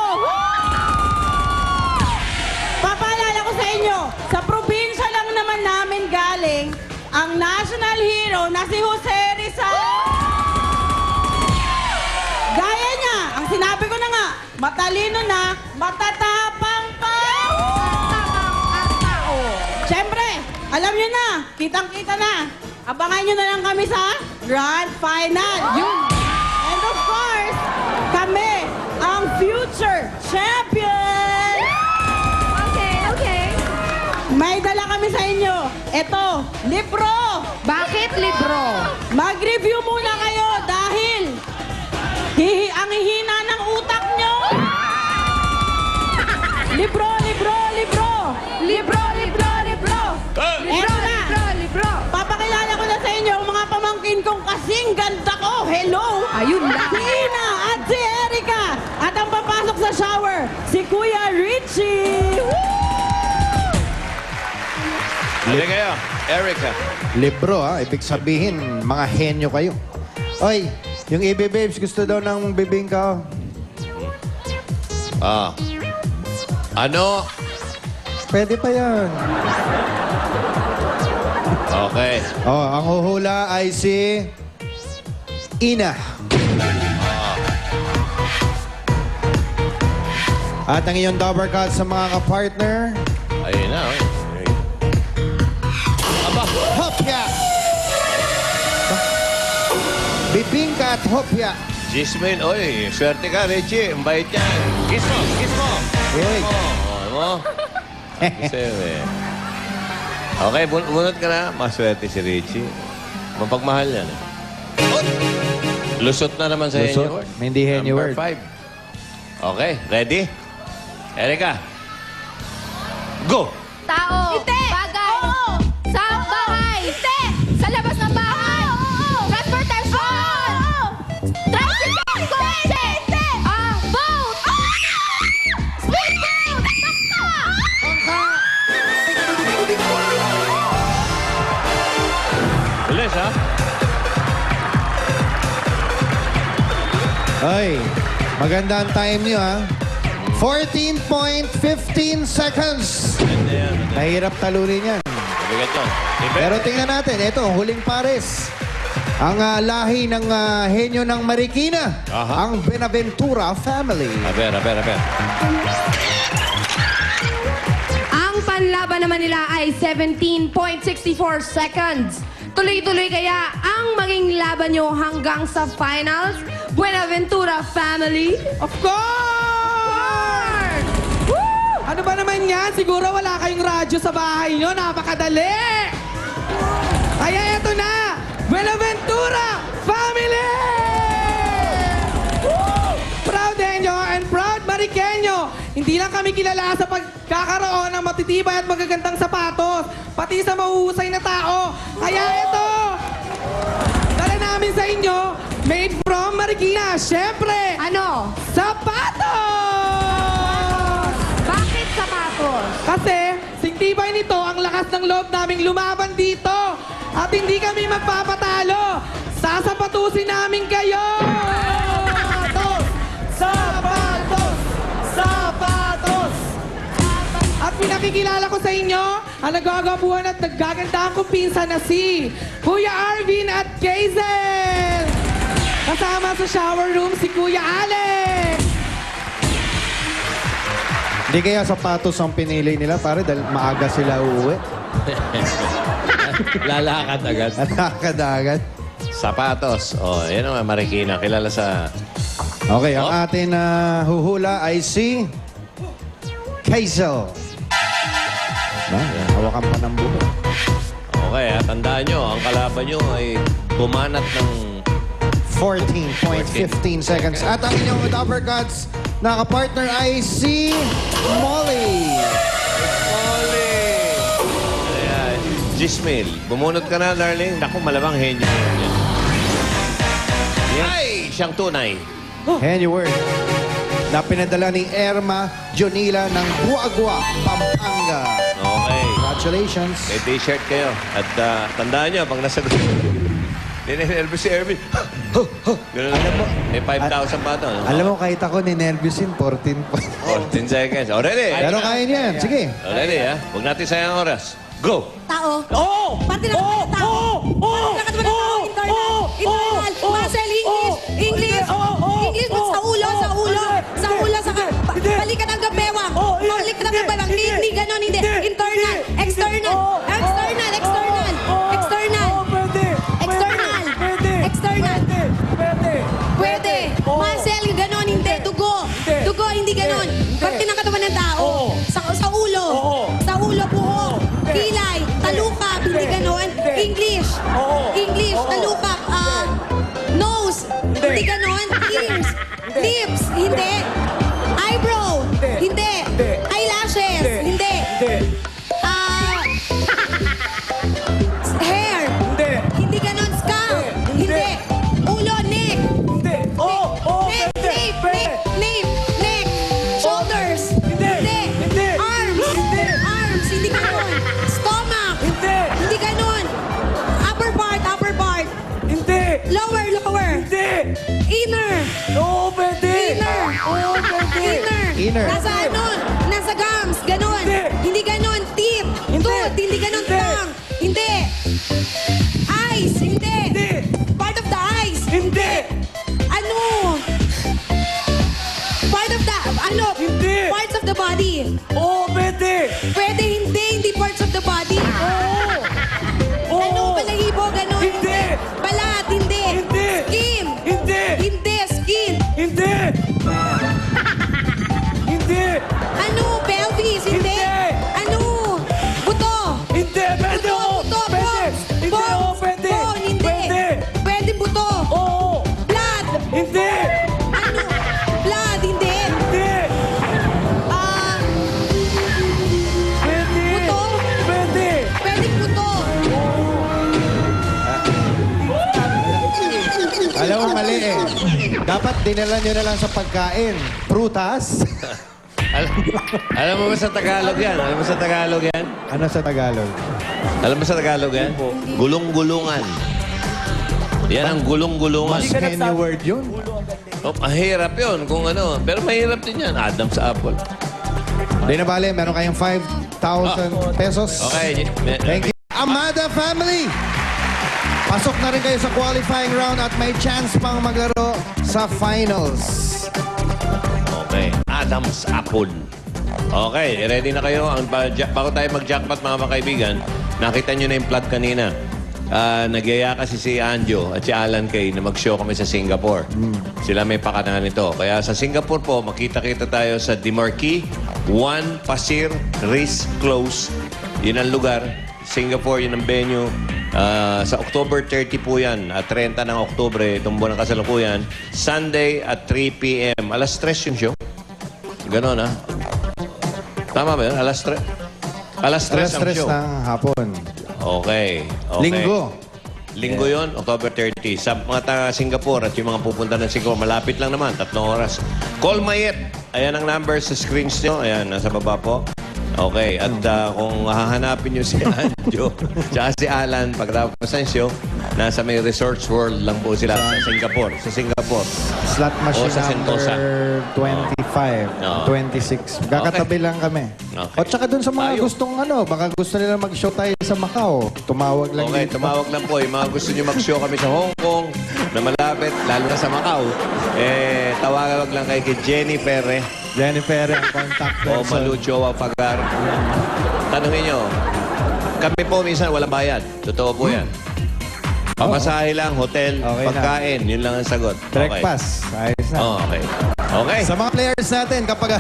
Papaalala ko sa inyo, sa probinsya lang naman namin galing, ang national hero na si Jose Rizal. Gaya niya, ang sinabi ko na nga, matalino na, matatapang pa. Siyempre, alam niyo na, kitang-kita na. Abangan niyo na lang kami sa Grand Final. Yun. And of course, kami, ang future champion. Okay. May dala kami sa inyo. Ito, libro. Bakit libro? Mag-review muna kayo dahil ang hihina ng utak nyo. Libro. Libro. Papakilala ko na sa inyo ang mga pamangkin kong kasing ganda ko. Hello. Ayun na. Si Ina at si Erica. At ang papasok sa shower, si Kuya Richie. Hali kayo, Erica. Libro ha, ibig sabihin, mga henyo kayo. Oy, yung EB Babes, gusto daw ng bibingka. Ano? Pwede pa yan. Okay. Oh, ang huhula ay si Ina. At ang iyong double cut sa mga kapartner, Ayun na. Hopya! Bibingka at Hopya. Gismail, oy, swerte ka, Richie. Ang bait yan. Kiss mo. Uy. Mo. Okay, bunot ka na. Maswerte si Richie. Mapagmahal yan. Lusot na naman sa Lusot. henyo word. Hindi henyo Number word. 5. Okay, ready? Erica. Go! Tao. Hindi. Bagay. Oo. Sa bahay. Hindi. Sa labas ng bahay. Oo. Transportation. Tricycle. Kotse. Boat. Speedboat. Bilis, ha? Ay, maganda ang time niyo ha. 14.15 seconds. Mahirap talunin yan. Mabigat yun. Pero tingnan natin, ito, huling pares. Ang lahi ng henyo ng Marikina. Ang Benaventura family. Aber. Ang panlaban naman nila ay 17.64 seconds. Tuloy-tuloy kaya ang maging laban nyo hanggang sa finals? Buenaventura family? Of course! Ano ba naman yan? Siguro wala kayong radyo sa bahay nyo. Napakadali! Kaya eto na! Buenaventura family! Woo! Proud Henyo and proud Mariqueño. Hindi lang kami kilala sa pagkakaroon ng matitibay at magagandang sapatos, pati sa mahuhusay na tao. Kaya ito, dala namin sa inyo, made from Marikina. Siyempre, Ano? sapatos! Bakit sapatos? Kasi, singtibay nito ang lakas ng loob naming lumaban dito. At hindi kami magpapatalo. Sasapatusin namin kayo! Sapatos! At pinakikilala ko sa inyo ang nagagabuhan at nagagandaan kong pinsan na si Kuya Arvin at Kazel! Kasama sa shower room si Kuya Alex! Di kaya sapatos ang pinili nila, pare, dahil maaga sila uuwi. Lalakad agad. Lalakad agad. Sapatos. Oh, yan naman, Marikina. Kilala sa... Okay, ang atin na huhula ay si... Kaisel. Hawakan pa ng buko. Okay, tandaan nyo, ang kalaban nyo ay bumanat ng 14.15 seconds. At ang inyong uppercuts na kapartner ay si Molly. Ayan. Gismil, bumunot ka na, darling. Naku, malamang henyo. Ay, siyang tunay. Henny word na pinadala ni Erma Jonila ng Guagua, Pampanga. Okay. Congratulations. May t-shirt kayo. At tandaan nyo, pag nasagot... Ninervous si Erwin. Ganun lang. May 5,000 pa ito. No? Alam mo, kahit ako ninervyusin, 14 14 seconds. O, ready? Pero kaya niyan. Sige. O, ready, ha? Huwag natin sayang oras. Go! Tao. Pati na katawan ng tao. Pati na katawan ng tao. Internal. Muscle, English. English sa ulo. Balikan ang gabewang. Balikan ang gabewang. Hindi ganon, hindi. Internal. External. Pwede. Muscle, ganon, hindi. Dugo, hindi ganon. Parte ng katawan ng tao. Sa ulo. Sa ulo, buhok. Kilay, talukap, hindi ganon. English, talukap. Nose, hindi ganon. Ears, lips, hindi. Eyebrow, hindi. Eyelashes, hindi. Hair, hindi ganon. Scalp, hindi. Ulo, neck. Neck. Shoulders, hindi. Arms, hindi ganon. Stomach, hindi ganon. Upper part. Lower. Inner. Nasa nasa gums, ganon. Hindi ganon. Teeth, tooth, hindi ganon. Tongue, hindi. Eyes, hindi. Part of the eyes, hindi. Parts of the body. Pwede, hindi parts of the body. Balahibo, ganon. Balat, hindi. Skin, hindi. Skin. Pelvis, hindi. Buto. Buto, bones. Bone, hindi. Pwede buto. Blood. Blood, hindi. Buto. Pwede buto. Alam mo, mali eh. Dapat dinala nyo na lang sa pagkain. Prutas. Alam mo ba sa Tagalog yan? Ano sa Tagalog? Alam mo sa Tagalog yan? Gulong-gulungan. Yan ang gulong-gulungan. Mas Henny word yun. Mahirap yun kung ano. Pero mahirap din yan. Adam's apple. Di na bale, meron kayong 5,000 pesos. Okay. Thank you. Amada family! Pasok na rin kayo sa qualifying round at may chance pang maglaro sa finals. Okay. Adam's apple. Okay. Ready na kayo? Bago tayo mag-jackpot, mga kaibigan, nakita nyo na yung plot kanina. Nagyaya kasi si Anjo at si Alan Kay na mag-show kami sa Singapore. Sila may pakanahan nito. Kaya sa Singapore po, makita-kita tayo sa The Marquis, One Pasir Ris Close. Yun ang lugar. Singapore, yun ang venue. Sa October 30 po yan. At 30 ng Oktubre, itong buwan ng kasalukuyan. Sunday at 3 p.m. Alas 3 yung show. Ganon, ha? Tama ba yun? Alas 3? Alas 3 ang show. ng hapon. Okay. Linggo yun, October 30. Sa mga taga Singapore at yung mga pupunta ng Singapore, malapit lang naman, 3 oras. Call Mayet. Ayan ang number sa screens nyo. Ayan, nasa baba po. Okay, at kung hahanapin nyo si Anjo, tsaka si Alan, pagkatapos ng show, nasa may Resorts World lang po sila sa Singapore. Slot machine O sa Sentosa. number 25, 26. Kakatabi lang kami. Okay. O tsaka dun sa mga gustong baka gusto nila mag-show tayo sa Macau. Tumawag lang Okay, dito. tumawag lang po. Yung mga gusto nyo mag-show kami sa Hong Kong, na malapit, lalo na sa Macau, tawag lang kay Jenny Perre. Jennifer ang contact O person. Malucho Wapagar. Tanungin nyo, kami po minsan walang bayad. Totoo po yan. Pamasahe lang, hotel, Okay na. pagkain, yun lang ang sagot. Breakfast. Ayos na. Oh, okay. Okay. Sa mga players natin, kapag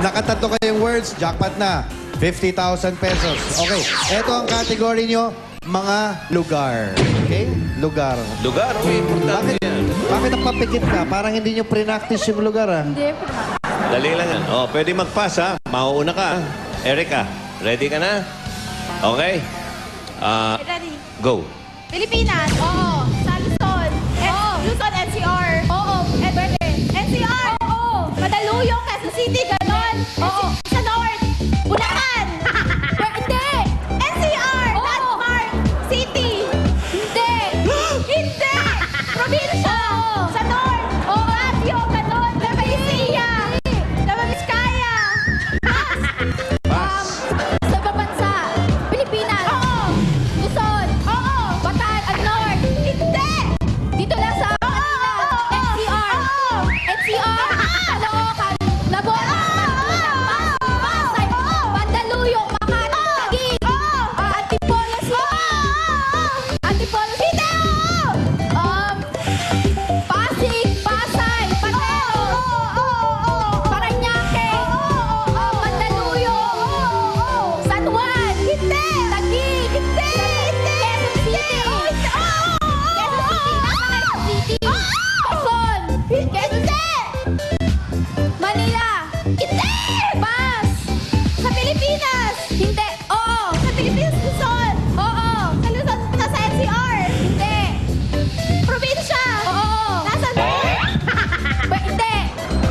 nakatatlo kayong words, jackpot na. 50,000 pesos. Okay, eto ang category nyo, mga lugar. Okay? Lugar. Lugar, okay, importante yan. Bakit napapikit ka? Parang hindi nyo pre-practice yung lugar, ah. Hindi. Dali lang yan. Oh, pwede mag-pass ha. Mauuna ka. Erica, ready ka na? Okay. Ready. Go. Pilipinas. Oo. Sa Luzon. Oo. Luzon, NCR. Oo. Pwede. NCR. Oo. Madaluyong, Quezon City, ganon. Oo. Sa North. Bulacan. Hindi. NCR. Landmark. City. Hindi. Hindi. Probinsya. Sa North. Oo. Baguio, ganon. Nueva Ecija. Nueva Vizcaya. Pass. Sa ibang bansa. Pilipinas. Oo. Luzon. Oo. Bataan at North. Hindi. Dito lang sa NCR. NCR. Caloocan. Labuan. Pasay. Mandaluyong. Makati. Taguig. Antipolo City. Antipolo City. Pasig. Pasay. Patero. Parañaque. Mandaluyong. San Juan. Hindi. Taguig. Hindi. Quezon City. Quezon City. Quezon. Quezon City. Manila. Hindi. Pass. Sa Pilipinas. Hindi. Oo. Sa Pilipinas, Luzon. Oo. Sa Luzon, nasa NCR. Hindi. Probinsya. Oo. Nasa North. Hindi.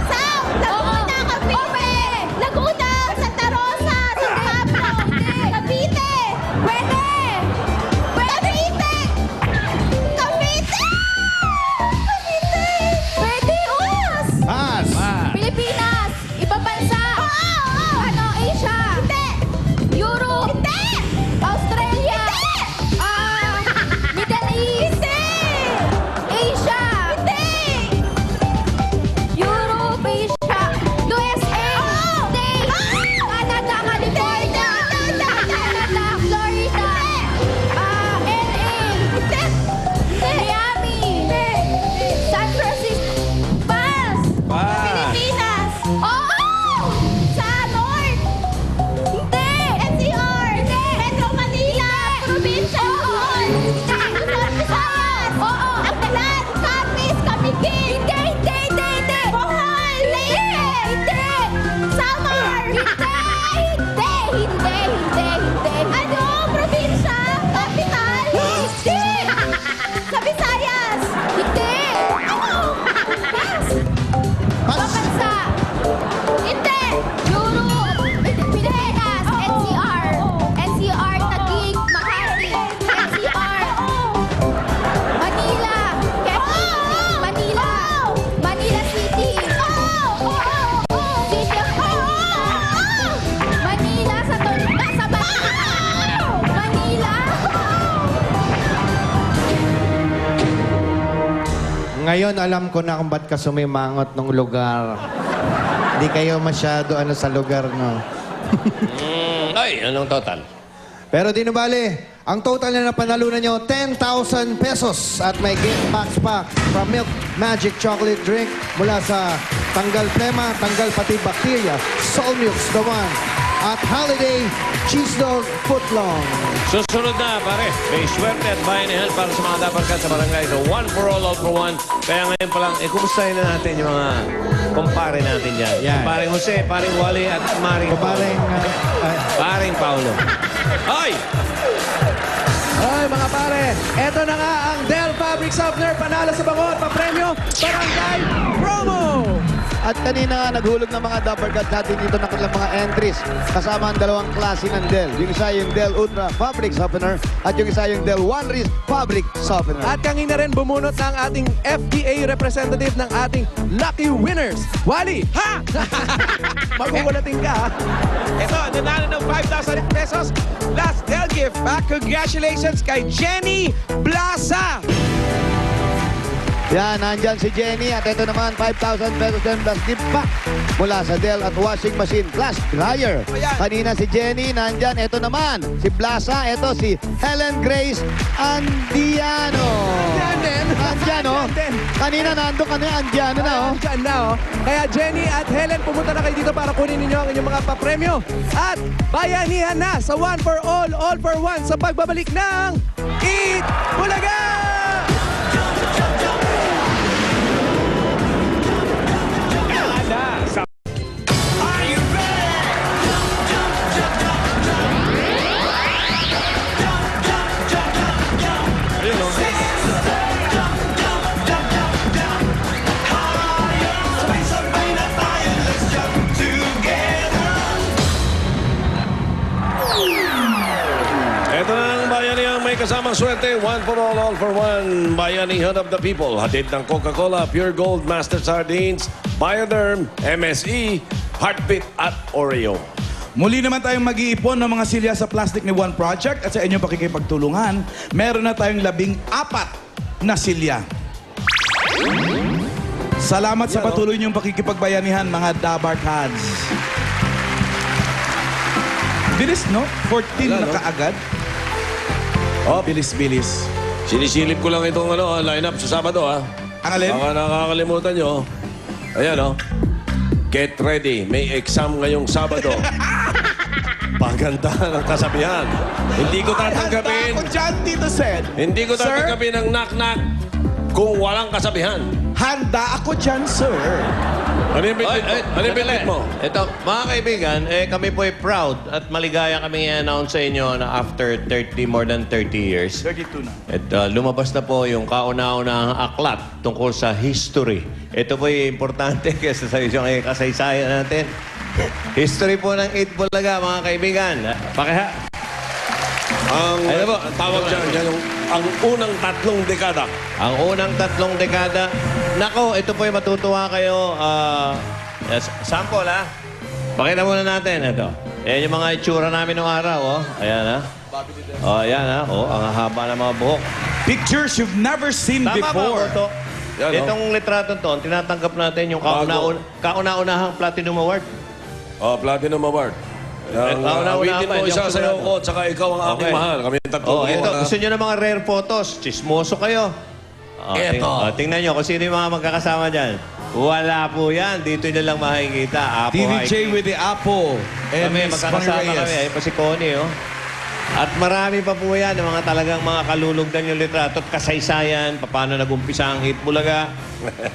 South. Laguna, Cavite. Laguna, Santa Rosa, San Pablo. Hindi. Cavite. Pwede. Cavite. Cavite. Cavite. Pwede. Us. Pass. Pilipinas. Ibang bansa. Ano, Asia. Hindi. Europe. Hindi. Australia. Middle East. Hindi. Asia. Hindi. Europe, Asia. USA. States. Canada, California. Canada, Florida. LA. Miami. San Francisco. Pass. Pilipinas. Oo! Sa North. Hindi. NCR. Hindi. Metro Manila. Probinsya. Oo. Luzon, Visayas. Oo. Aklan. Capiz. Camiguin. Hindi. Hindi. Hindi. Hindi. Bohol. Leyte. Hindi. Samar. Hindi. Hindi. Hindi. Hindi. Hindi. Ano? Probinsya. Capital. Hindi. Sa Visayas. Hindi. Ano? Pass. Bansa. Hindi. Europe. Pilipinas. NCR. NCR. Taguig. Makati. NCR. Manila. Quezon City. Manila. Manila City. City of Manila. Sa Manila. Ngayon, alam ko na kung ba't ka sumimangot ng lugar. Hindi kayo masyado sa lugar, no? Ay, anong total? Pero di nabali, ang total na napanalunan nyo, 10,000 pesos. At may gift box pa from Milk Magic Chocolate Drink mula sa Tanggal Plema, Tanggal Pati Bacteria, Soul Milks, the one. At Holiday Cheese Dog Footlong. Susunod na, pare. May swerte at bayan ni Hal para sa mga dabarkad sa barangay. So, one for all for one. Kaya ngayon pa lang, kumustahin na natin yung mga kumpare natin dyan. Yan. Paring Jose, paring Wally, at Maring Paring, Paring Paulo. Ay! Ay, mga pare, eto na nga ang Del Fabric Softener. Panalo sa bangon, papremyo, barangay promo! At kanina nga naghulog ng mga dabarkad natin dito ng kanilang mga entries. Kasama ang dalawang klase ng Del. Yung isa yung Del Ultra Fabric Softener at yung isa yung Del One Wrist Fabric Softener. At kanina rin bumunot ng ating FDA representative ng ating lucky winners. Wally, ha? Magugulating ka, ha? Ito, nanalo ng 5,000 pesos. Last Del gift. Congratulations kay Jenny Blasa. Yan, nandyan si Jenny at ito naman 5,000 pesos din plus gift pack mula sa Dell at washing machine plus dryer. Kanina si Jenny, nandyan. Ito naman si Blaza, ito si Helen Grace Andiano. Nandyan, oh. Kanina nando ka na, Andiano na, oh. Andiyan na, oh. Kaya Jenny at Helen, pumunta na kayo dito para kunin ninyo ang inyong mga papremyo. At bayanihan na sa One for All for One sa pagbabalik ng Eat Bulaga! Ito na ang bayanihan may kasamang swerte. One for all for one. Bayanihan of the people. Hatid ng Coca-Cola, Pure Gold, Master Sardines, Bioderm, MSE, Heartbeat at Oreo. Muli naman tayong mag-iipon ng mga silya sa plastic ni One Project at sa inyong pakikipagtulungan, meron na tayong 14 na silya. Salamat sa patuloy niyong pakikipagbayanihan, mga Dabar Cats. Bilis, no? 14 na kaagad. Oh, bilis-bilis. Sinisilip ko lang itong lineup sa Sabado, ha? Ang alin? Baka nakakalimutan nyo. Ayan, oh. Get ready. May exam ngayong Sabado. Paganda ng kasabihan. Hindi ko tatanggapin. Handa ako dyan, Tito Sen. Hindi ko tatanggapin ang knock-knock kung walang kasabihan. Handa ako dyan, sir. Ano yung bitbit mo? Ito, mga kaibigan, kami po ay proud at maligaya kami i-announce sa inyo na after more than 30 years. 32 na. At lumabas na po yung kauna-unahang aklat tungkol sa history. Ito po ay importante kasi sa isang kasaysayan natin. History po ng Eat Bulaga, mga kaibigan. Pakiha. Ang tawag dyan, ang unang 3 dekada. Ang unang 3 dekada. Nako, ito po ay matutuwa kayo. Sample, ha? Pakita muna natin. Ito. Ayan yung mga itsura namin noong araw, oh. Ayan, ha? Oh, ayan, ha? Oh, ang haba ng mga buhok. Pictures you've never seen before. Tama ba, Yan, itong litratong to, tinatanggap natin yung kauna-unahang Platinum Award. Oh, Platinum Award. Awitin mo isa sa'yo ko at saka ikaw ang aking mahal. Kami yung 3 ito. Gusto nyo ng mga rare photos. Chismoso kayo. Ito. Tingnan nyo kung sino yung mga magkakasama dyan. Wala po yan. Dito nyo lang makikita. Apo TVJ with the Apple. Kami, Miss magkakasama Connie kami. Reyes. Ayun pa si Connie, oh. At marami pa po yan, yung mga talagang mga kalulugdan yung litrato at kasaysayan, paano nag-umpisa ang Eat Bulaga.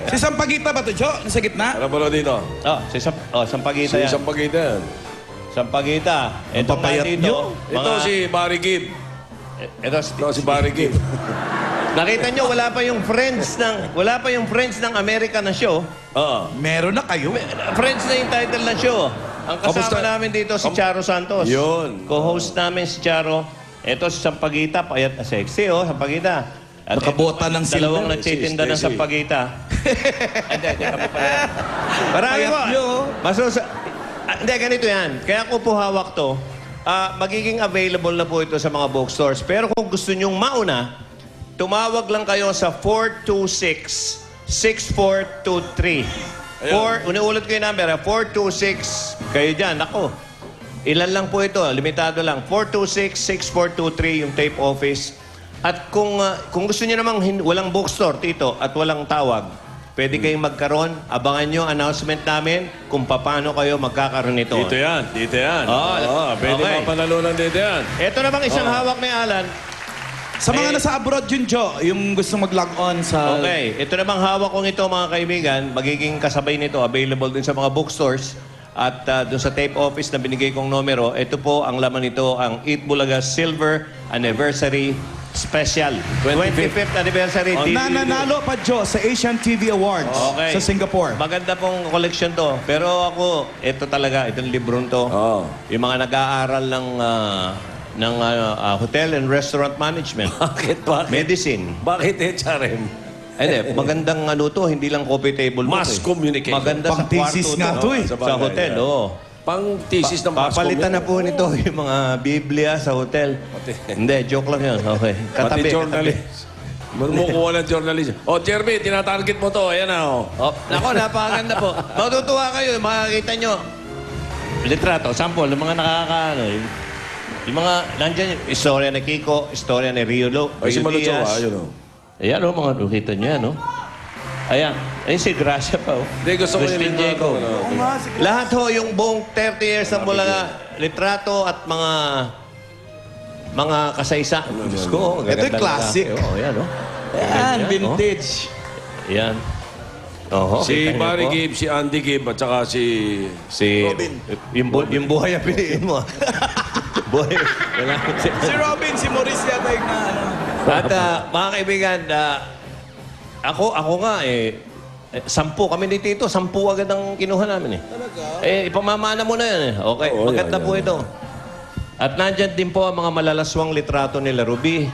Si Sampaguita ba ito, Jo? Nasa gitna? Ano ba dito? Sampaguita yan. Sampaguita yan. Sampaguita. Ito papayat nyo. Ito si Barry Gibb. Ito si Barry Gibb. Nakita nyo, wala pa yung friends ng America na show. Oo. Meron na kayo. Friends na yung title ng show. Ang kasama namin dito si Charo Santos. Yun. Co-host namin si Charo. Ito si Sampaguita, payat na sexy, oh, Sampaguita. At nakabota ng silver. Dalawang nagtitinda ng Sampaguita. Hindi, kami pala. Marami po. Hindi, ganito yan. Kaya ko po hawak to. Magiging available na po ito sa mga bookstores. Pero kung gusto nyong mauna, tumawag lang kayo sa 426-6423. Unuulit ko yung number, 426, kayo dyan, ako. Ilan lang po ito, limitado lang. 426-6423 yung tape office. At kung gusto niyo namang walang bookstore, Tito, at walang tawag, pwede kayong magkaroon. Abangan nyo ang announcement namin kung paano kayo magkakaroon nito. Dito yan. Pwede mapanalunan dito yan. Ito namang isang hawak ni Alan. Sa mga nasa abroad yun, Jo, yung gusto mag-log on sa... Okay. Ito namang hawak kong ito, mga kaibigan. Magiging kasabay nito. Available din sa mga bookstores. At doon sa tape office na binigay kong numero, ito po ang laman nito, ang Eat Bulaga Silver Anniversary Special. 25th Anniversary DVD. Nananalo pa, Jo, sa Asian TV Awards sa Singapore. Maganda pong collection to. Pero ako, ito talaga, itong librong to. Yung mga nag-aaral ng hotel and restaurant management. Bakit? Medicine. Bakit HRM? Hindi, magandang to, hindi lang coffee table. Mass communication. Maganda sa Pang-thesis nga to eh. Sa hotel, oo. Pang-thesis ng mass Papalitan na po nito yung mga Biblia sa hotel. Hindi, joke lang yun. Okay. Pati journalist. Kumukuha ng journalist. O, Jeremy, tinatarget mo to. Ayan na, o. Oh, nako, napakaganda po. Matutuwa kayo, makakita nyo. Litrato, sample, ng mga nakakaano. Yung mga, nandyan, yung istorya ni Kiko, istorya ni Rio Ay, si Manu Chua, Diaz. ayun, o. Ayan, o, mga nakita nyo yan, o. Ayan, ayun si Gracia pa, o. Hindi, gusto ko yung Christine litrato. Jacob. Lahat ho, yung buong 30 years ng Bulaga, litrato at mga kasaysa. Diyos ko, ang Ito yung gaganda classic. lalaki. Oh, yan, oh. Yan, vintage. Yan. Oho, Si kita niyo Barry po. Gibb, si Andy Gibb, at saka si... Robin. Yung buhay ang piliin mo. buhay. Wala. Si Robin, si Maurice yata yung na ano. At mga kaibigan, ako nga 10 kami ni Tito, 10 agad ang kinuha namin eh. Talaga? Ipamamana mo na yan eh. Okay, Oo, maganda yan, po yan. ito. At nandyan din po ang mga malalaswang litrato nila Ruby.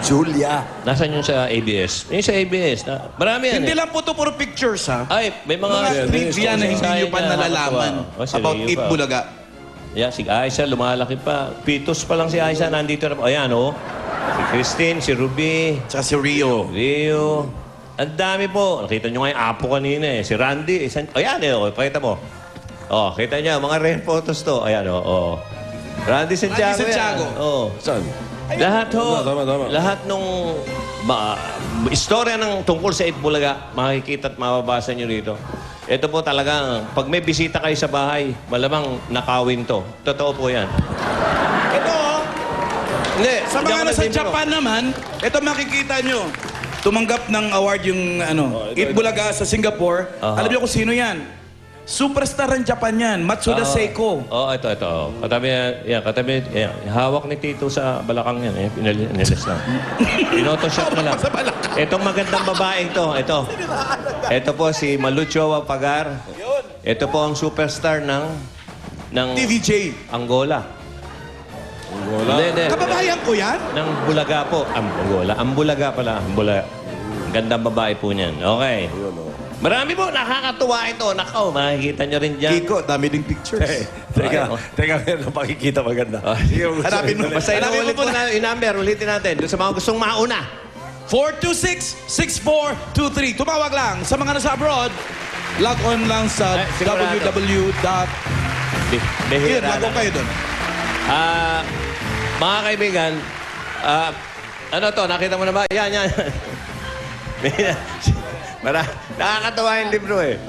Julia. Nasaan yung sa ABS? Yung sa ABS. Marami yan Hindi eh. lang po ito puro pictures, ha? Ay, may mga... Mga trivia na hindi nyo pa nalalaman about Eat Bulaga. Yeah, si Aisha, lumalaki pa. Pitos pa lang si Aisha, nandito na. Ayan, oh. Si Christine, si Ruby. Tsaka si Rio. Rio. Ang dami po. Nakita nyo nga yung apo kanina eh. Si Randy. Ayan eh, oh. Pakita mo. Oh, kita nyo, mga rare photos to. Ayan, oh. Randy Santiago. Randy Santiago. Yan. Oh. Saan? Lahat ho, Tama. lahat nung istorya ng tungkol sa Eat Bulaga, makikita at mababasa nyo rito. Ito po talagang, pag may bisita kayo sa bahay, malamang nakawin to. Totoo po yan. Ito, Hindi, sa hindi mga ako nasa nagbibiro. Japan naman, ito makikita nyo. Tumanggap ng award yung Eat Bulaga sa Singapore. Aha. Alam niyo kung sino yan? Superstar ng Japan yan, Matsuda Seiko. Ito. Katabi yan, hawak ni Tito sa balakang yan. Pinilis lang. Pinotoshop na lang. Itong magandang babaeng to, ito. Ito po si Malucho Pagar. Ito po ang superstar ng TVJ. Angola. Wala. Hindi. Kababayan ko yan? Ng Bulaga po. Angola. Ang Bulaga pala. Bulaga. Gandang babae po niyan. Okay. Marami po, nakakatuwa ito. Nakaw, makikita nyo rin dyan. Kiko, dami ding pictures. Teka, meron pakikita maganda. Hanapin mo. Basta inuulit po na yung number. Ulitin natin. Doon sa mga gustong mauna. 426-6423. Tumawag lang. Sa mga nasa abroad, log on lang sa sigurado. www. Yun, Behira log on lang. kayo doon. Mga kaibigan, ano to, nakita mo na ba? Yan. Nakakatawa yung libro eh.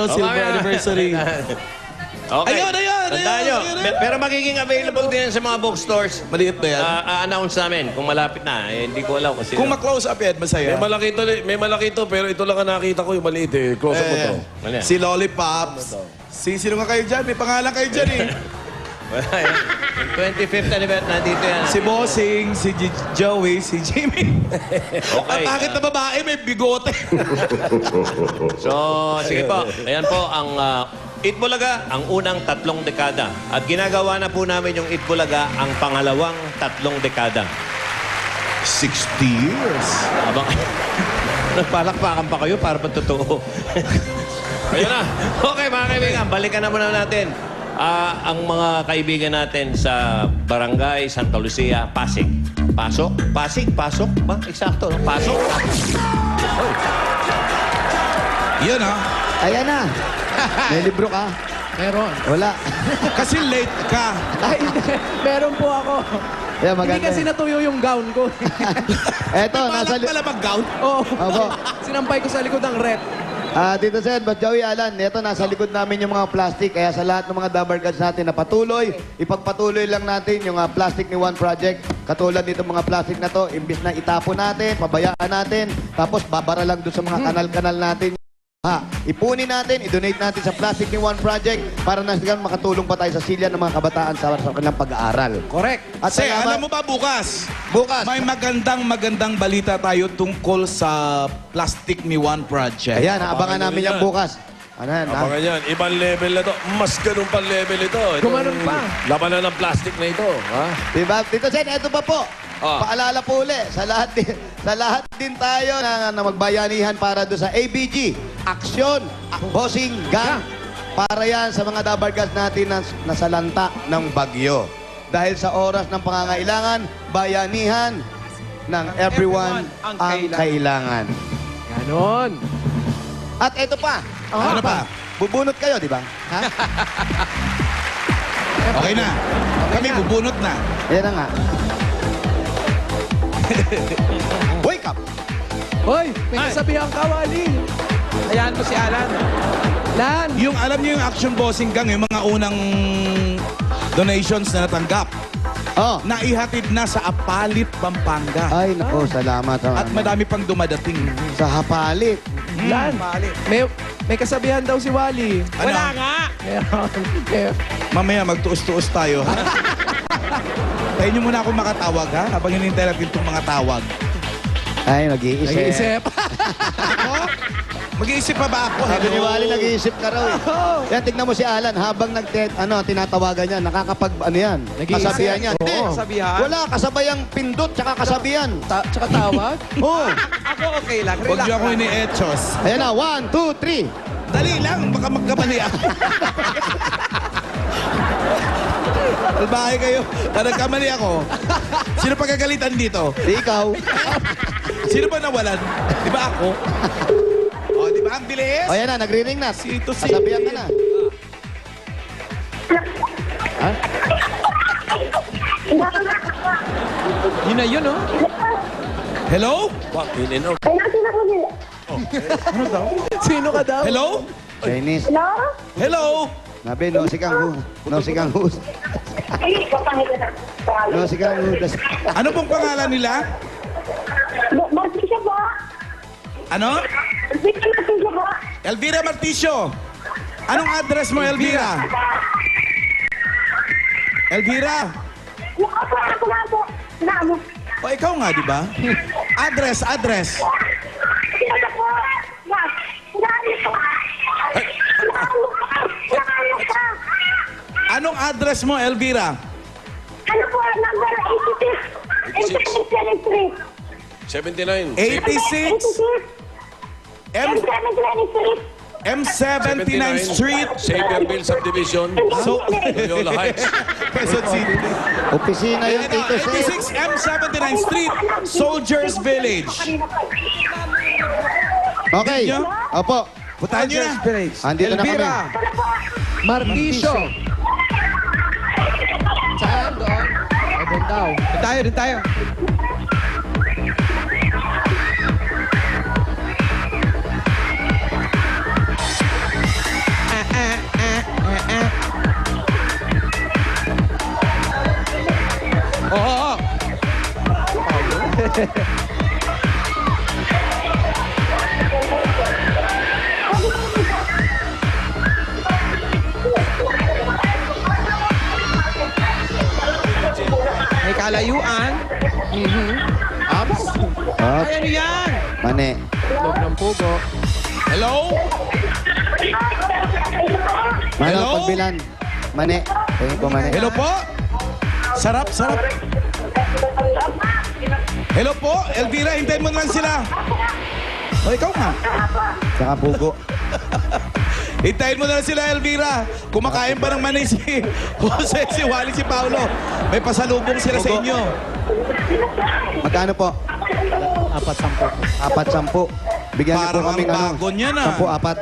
Silver anniversary. Okay. Ayun! Tandaan nyo. Pero magiging available din sa mga bookstores. Maliit ba yan? A-announce namin kung malapit na. Hindi ko alam kung sino. Kung ma-close up yan, masaya. May malaki to, pero ito lang ang nakita ko yung maliit eh. Close up mo to. Si Lollipops. Sino nga kayo dyan? May pangalan kayo dyan eh. Wala yan. Yung 25th anniversary, nandito yan. Si Bossing, si Joey, si Jimmy. Okay. Ang pangit na babae, may bigote. So, sige po. Ayan po ang Eat Bulaga, ang unang 3 dekada. At ginagawa na po namin yung Eat Bulaga, ang pangalawang 3 dekada. 60 years. Abang, nagpalakpakan pa kayo para totoo. Ayun na. Okay, mga kaibigan, balikan na muna natin. Ang mga kaibigan natin sa Barangay Santa Lucia, Pasig. Pasok? Pasok? Ba? Eksakto, no? Pasok? Yan ha. Ayan na. May libro ka? Meron. Wala. Kasi late ka. Ay, meron po ako. Yeah, Hindi maganda. kasi natuyo yung gown ko. Eto, nasa... Balak pala mag-gown. Oo. Opo. Sinampay ko sa likod ng rep. Tito Sen, Boss Joey, Alan, ito nasa likod namin yung mga plastic. Kaya sa lahat ng mga Dabar Gods natin na patuloy, ipagpatuloy lang natin yung plastic ni One Project. Katulad nito mga plastic na to, imbis na itapon natin, pabayaan natin, tapos babara lang doon sa mga kanal-kanal natin. Ipunin natin, i-donate natin sa plastic ni One Project para na makatulong pa tayo sa silya ng mga kabataan sa kanilang pag-aaral. Correct. At Kasi salamat- alam mo ba bukas? Bukas. May magandang balita tayo tungkol sa plastic ni One Project. Ayan, abangan namin yan yan. bukas. Ano yan, ha? Abangan yan. Ibang level na to. Mas ganun pang level ito. Gumanon pa. Labanan ng plastic na ito. Ha? Diba? Tito Sen, eto pa po. Ah. Paalala po uli, sa lahat din tayo na magbayanihan para doon sa ABG, Aksyon, Bossing Gang. Para yan sa mga dabargas natin na nasalanta ng bagyo. Dahil sa oras ng pangangailangan, bayanihan ng everyone ang kailangan. Ganon. At ito pa. Ano pa? Bubunot kayo, di ba? Ha? Okay na. Kami bubunot na. Ayan na nga. Wake up! Hoy, may kasabihan ka, Wally. Hayaan mo si Alan. Lan! Yung alam niyo yung action bossing gang, yung mga unang donations na natanggap. Oh. Naihatid na sa Apalit, Pampanga. Ay, nako, salamat. At madami pang dumadating. Sa Hapalit. Lan! May kasabihan daw si Wally. Ano? Wala nga! Meron. Mamaya magtuos-tuos tayo. Tayo niyo muna ako makatawag, ha? Habang hinintay natin itong mga tawag. Ay, mag-iisip. Nag-iisip. Mag-iisip pa ba ako? Sabi ni Hello? Wally, nag-iisip ka raw eh. Yan, tignan mo si Alan, habang tinatawagan niya, nakakapag, yan, kasabihan niya. Hindi, Kasabihan? wala, kasabay ang pindot, tsaka kasabihan. Tsaka tawag? Oo. Ako okay lang. Huwag niyo ako ini-etchos. Ayan na, 1, 2, 3. Dali lang, baka magkamali ako. Albahay kayo. Nagkamali ako. Sino pagkagalitan dito? Ikaw. Sino ba nawalan? Di ba ako? O, di ba? Ang bilis. O yan na, nagre-ring na. Sito, Kasabihan ka na. Ha? Yun na yun, oh. Hello? Wow, in and out. Ano daw? Sino ka daw? Hello? Chinese. Hello? Nabi, no sigang hu. No sigang hu. No sigang hu. Ano pong pangalan nila? Martisyo po. Ano? Martisyo po. Elvira Marticio. Anong address mo, Elvira? Elvira? Ako nga po. Namo. O, ikaw nga, di ba? Address. Ano po? Namo po. Anong address mo, Elvira? Ano po? Number 86. 79. 86 M79 Street. Saberville Subdivision. So, Loyola Heights. Quezon City. Opisina yung Tito Seth. 86 M79 Street, Soldiers Village. Okay. Niyo? Opo. Putahan nyo na. Andito na kami. Elvira. Martisyo. Saan doon? Doon daw. Doon tayo. Oo. May kalayuan. Ups. Up. Ay, ano yan? Mani. Log ng pugo. Hello? Mano, Hello? pagbilan. Mani. Tingin po, Mani. Hello po? Sarap. Hello po? Elvira, hintayin mo na lang sila. O, ikaw nga. Tsaka pugo. Hintayin mo na lang sila, Elvira. Kumakain pa ng mani si Jose, si Wally, si Paulo. May pasalubong sila sa inyo. Magkano po? 4-10. Bigyan niyo po Parang kami ang bago niyan, 10, 4.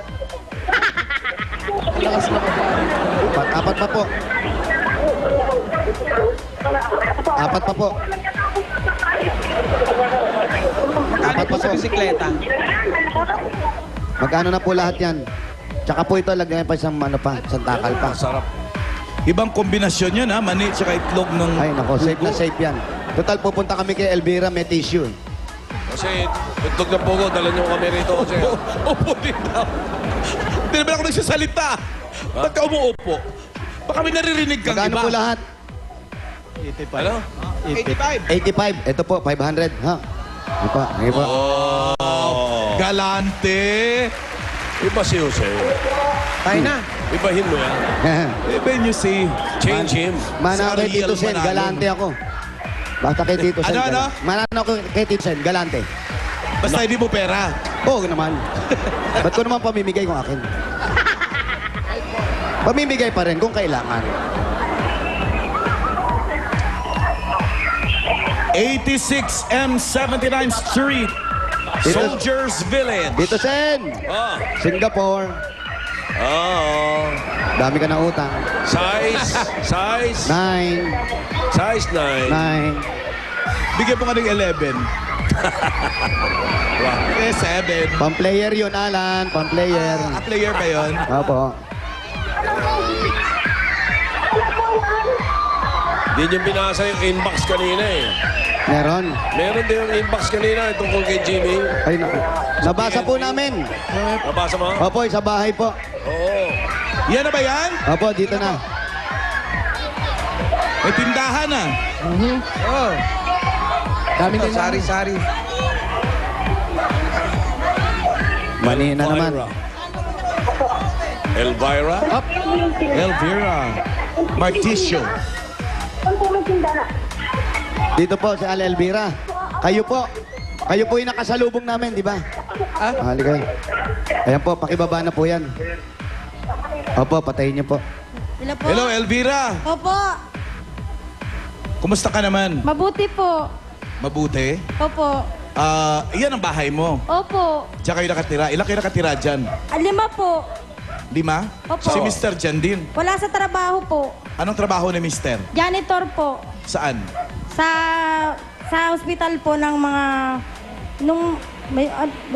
Apat pa po. 4 pa po. Ano po sa bisikleta? Magkano na po lahat yan? Tsaka po ito, lagyan pa isang isang takal pa. Sarap. Ibang kombinasyon yun, ha? Mani tsaka itlog ng... Ay, nako, safe na safe yan. Total, pupunta kami kay Elvira, may tissue. Kasi itlog ng pugo, dala niyo kami rito. Kasi Upo din daw. Hindi naman ako nagsasalita. Ba't ka umuupo? Baka may naririnig kang Magkano iba. po lahat? ano? 85. 85. Ito po, 500. Ha? Hindi po. Oh. Galante. Iba si Jose. Tayo na. Ibahin mo yan. Even you see. Change him. Mana kay Ariel Tito Sen, Manalo. galante ako. Basta kay Tito Sen. Ano? Mana ako kay Tito Sen, galante. Basta hindi mo pera. Oo naman. Ba't ko naman pamimigay kung akin? Pamimigay pa rin kung kailangan. 86 M 79th Street, Soldiers Village. Dito, Sen. Oh. Singapore. Oo. Dami ka na utang. Size? 9. Size 9. 9. Bigyan mo ka ng 11. Eh, 7. Pang-player yun, Alan. Pang-player. Player ba yun? Opo. Hindi nyo binasa yung inbox kanina eh. Meron. Meron din yung inbox kanina tungkol kay Jimmy. Ay, naku. Nabasa po namin. Nabasa mo? Opo, sa bahay po. Oo. Yan na ba yan? Opo, dito na. May tindahan na. Oh. Dami din sari-sari. Mani na naman. Elvira? Elvira. Marticio. Dito po, si Ala Elvira. Kayo po. Kayo po yung nakasalubong namin, di ba? Halika. Ayan po, pakibaba na po yan. Opo, patayin niyo po. Hello po. Hello, Elvira. Opo. Kumusta ka naman? Mabuti po. Mabuti? Opo. Iyan ang bahay mo. Opo. Diyan kayo nakatira. Ilan kayo nakatira dyan? 5 po. 5? Opo. Si Mr. dyan din. Wala sa trabaho po. Anong trabaho ni Mr.? Janitor po. Saan? Sa hospital po ng mga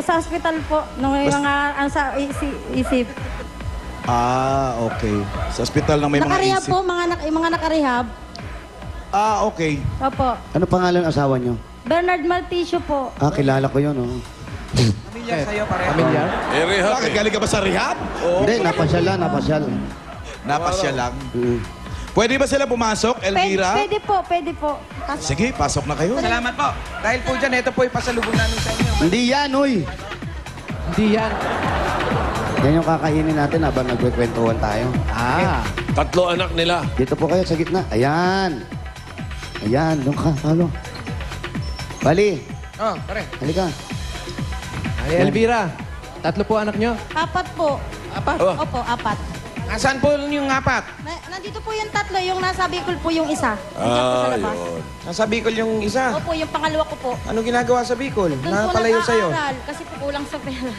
sa hospital po nung may mga sa isip. Okay. Sa hospital ng may mga Nakarehab isip. po, mga nakarehab. Okay. Opo. Ano pangalan ng asawa niyo? Bernard Malticio po. Kilala ko yun, oh. Pamilya sa'yo, pareho. Pamilya? rehab Bakit? Galing ka ba sa rehab? Hindi, napasyal. Napasya lang. Pwede ba sila pumasok, Elvira? Pwede po, pwede po. Sige, pasok na kayo. Salamat po. Dahil po dyan, ito po yung pasalubong namin sa inyo. Hindi yan, uy. Hindi yan. Yan yung kakainin natin habang nagkukwentuhan tayo. 3 anak nila. Dito po kayo sa gitna. Ayan. Ayan, doon ka. Halo. Bali, Oh, pare. halika. Ay, Elvira. 3 po anak nyo. 4 po. 4? Opo, 4. Nasaan po yung 4? Nandito po yung 3, yung nasa Bicol po yung isa. Nandiyan po sa labas. Yun. Nasa Bicol yung isa. Opo, yung pangalawa ko po. Ano ginagawa sa Bicol? Doon po Napalayo sa'yo. nag-aaral kasi po kulang sa pera.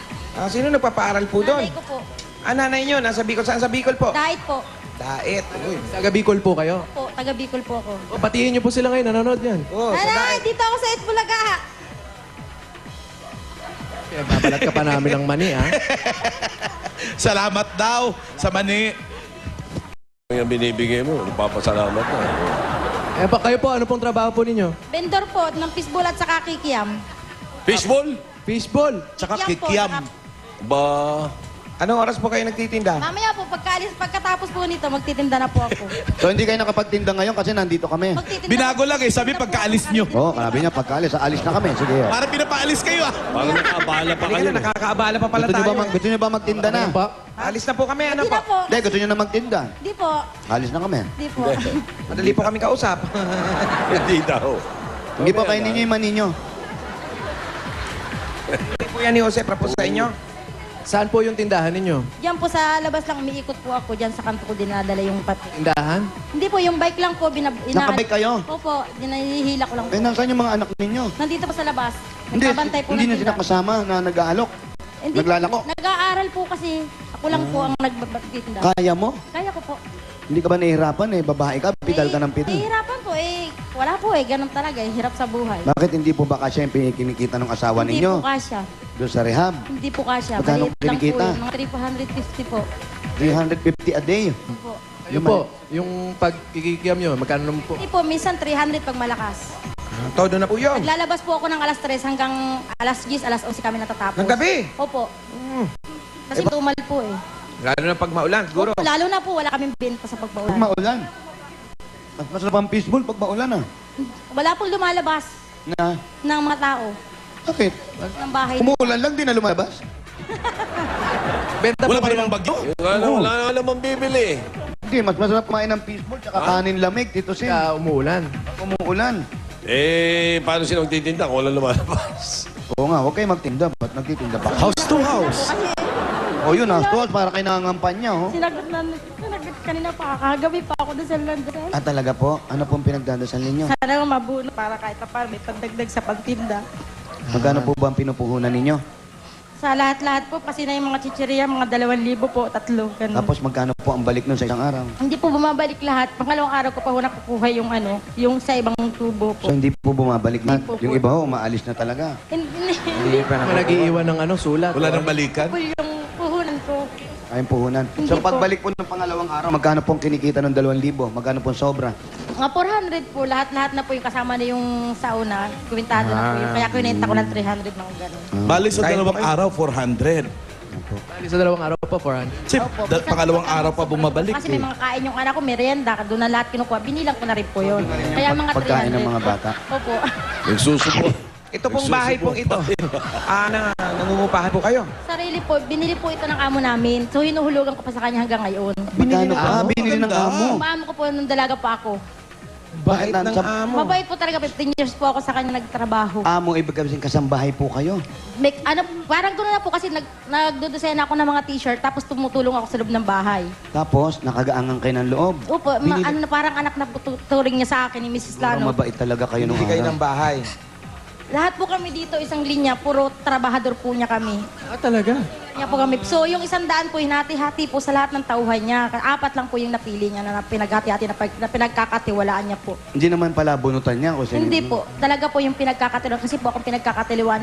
Sino nagpapaaral po doon? Nanay ko po. Nanay nyo, nasa Bicol. Saan sa Bicol po? Dahit po. Daet. Uy. Taga Bicol po kayo? Po, taga Bicol po ako. Batiin nyo po sila ngayon, nanonood yan. Oo, Nanay, dito ako sa Itbulaga. Babalat ka pa namin ng mani, ha? Salamat daw sa mani. Yung binibigay mo, nagpapasalamat na. Kayo po, ano pong trabaho po ninyo? Vendor po ng fishball at saka kikiam. Fishball? Fishball. Tsaka Kikiam po, kikiam. saka- Ba... Anong oras po kayo nagtitinda? Mamaya po, pagkatapos po nito, magtitinda na po ako. So hindi kayo nakapagtinda ngayon kasi nandito kami. Magtitinda Binago lang eh. Sabi pagkaalis nyo. Oo, sabi niya pagkaalis. Alis na kami. Sige. Para pinapaalis kayo ah. Parang nakaabala pa kayo. Nakakaabala pa pala Gusto niyo tayo. gusto niyo ba magtinda na? Alis na po kami, ano Hindi po? na po. Hindi, gusto niyo na magtinda. Di po. Alis na kami. Di po. Madali po kami kausap. Hindi daw. Hindi pa kayo ninyo yung maninyo. Hindi po yan ni Jose, para po sa inyo. Saan po yung tindahan ninyo? Diyan po sa labas lang, umiikot po ako. Diyan sa kanto ko dinadala yung pati. Tindahan? Hindi po, yung bike lang po. Nakabike kayo? Opo, dinahihila ko lang po. Nasaan yung mga anak ninyo? Nandito po sa labas. Hindi, Nagbabantay po hindi ng na sila tindahan. kasama na nag-aalok. Hindi Naglalako. po, nag-aaral po kasi. Ako lang po ang nagtitinda. Kaya mo? Kaya ko po. Hindi ka ba nahihirapan eh? Babae ka, pidal ka ng pidal. Nahihirapan po eh. Wala po eh. Ganun talaga eh. Hirap sa buhay. Bakit hindi po ba kasya yung kinikita ng asawa Hindi ninyo? po kasya. Doon sa rehab? Hindi po kasya. Magkano Maliit lang po kinikita? yun. Mga 350 po. 350 a day. Opo. Ayun po, yung pagkikikiam nyo, magkano naman po? Hindi po, minsan 300 pag malakas. Todo na po yun. Naglalabas po ako ng alas 3 hanggang alas 10, alas 11 kami natatapos. Ng gabi? Opo. Kasi tumal po eh. Lalo na pag maulan, siguro. Opo, lalo na po, wala kaming benta sa pagpaulan. Pag maulan. Mas masarap ang fishbowl pag maulan ah. Wala pong lumalabas Na, ng mga tao. bakit? Ng bahay. Umuulan lang, di na lumabas. Benta Wala po pa kayo namang bagyo. Wala na namang bibili. Hindi, mas masarap kumain ng fishbowl tsaka kanin lamig, Tito Sin. umuulan. Umuulan. Paano sila magtitinda kung wala lumalabas? Oo nga, huwag kayo magtinda. Ba't nagtitinda pa? House to house. Kasi O yun, Tol, para kay nangangampanya, oh. Sinagot kanina pa, kagabi pa ako doon sa London. Ah, talaga po? Ano pong pinagdadasal ninyo? Sana nga mabuno para kahit pa may pandagdag sa pagtinda. Magkano po ba ang pinupuhunan ninyo? Sa lahat-lahat po, kasi na yung mga chichirya, mga 2,000 po, 3, ganun. Tapos magkano po ang balik nun sa isang araw? Hindi po bumabalik lahat. Pangalawang araw ko pa ho nakukuha yung yung sa ibang tubo po. So hindi po bumabalik na? Hindi po Yung po. iba ho, umaalis na talaga. Hindi Nag-iiwan ng sulat. Wala nang balikan? po yung puhunan ko. Ayun puhunan. Hindi So po. pagbalik po ng pangalawang araw, magkano pong kinikita ng 2,000? Magkano pong sobra? Mga 400 po, lahat-lahat na po yung kasama na yung sauna. Kuwintado na po yun. Kaya kinenta ko ng 300 mga ganun. Bali sa dalawang araw, 400. Bali sa dalawang araw pa, 400. Chip, pangalawang araw pa bumabalik Kasi may mga kain yung anak ko, merienda, doon na lahat kinukuha. Binilang ko na rin po yun. Kaya mga 300. Pagkain ng mga bata. Opo. Nagsusupo. Ito pong bahay pong ito. Nangungupahan po kayo. Sarili po, binili po ito ng amo namin. So hinuhulugan ko pa sa kanya hanggang ngayon. Magkano pa? Binili ng amo. Maamo ko po nung dalaga pa ako. Bakit ng Mabait po talaga, 15 years po ako sa kanya nagtrabaho. Amo, ibig sabihin kasambahay po kayo. Parang gano'n na po kasi nagdudusena ako ng mga t-shirt tapos tumutulong ako sa loob ng bahay. Tapos, nakagaangan kayo ng loob. Opo, parang anak na po turing niya sa akin ni Mrs. Parang Lano. mabait talaga kayo nung Hindi kayo araw. ng bahay. Lahat po kami dito, isang linya, puro trabahador po niya kami. Ah, talaga? Niya po kami. So, yung 100 po, hinati-hati po sa lahat ng tauhan niya. 4 lang po yung napili niya na pinaghati-hati, na pinagkakatiwalaan niya po. Hindi naman pala bunutan niya. Kasi Hindi po. Talaga po yung pinagkakatiluan. Kasi po akong kakataliwa.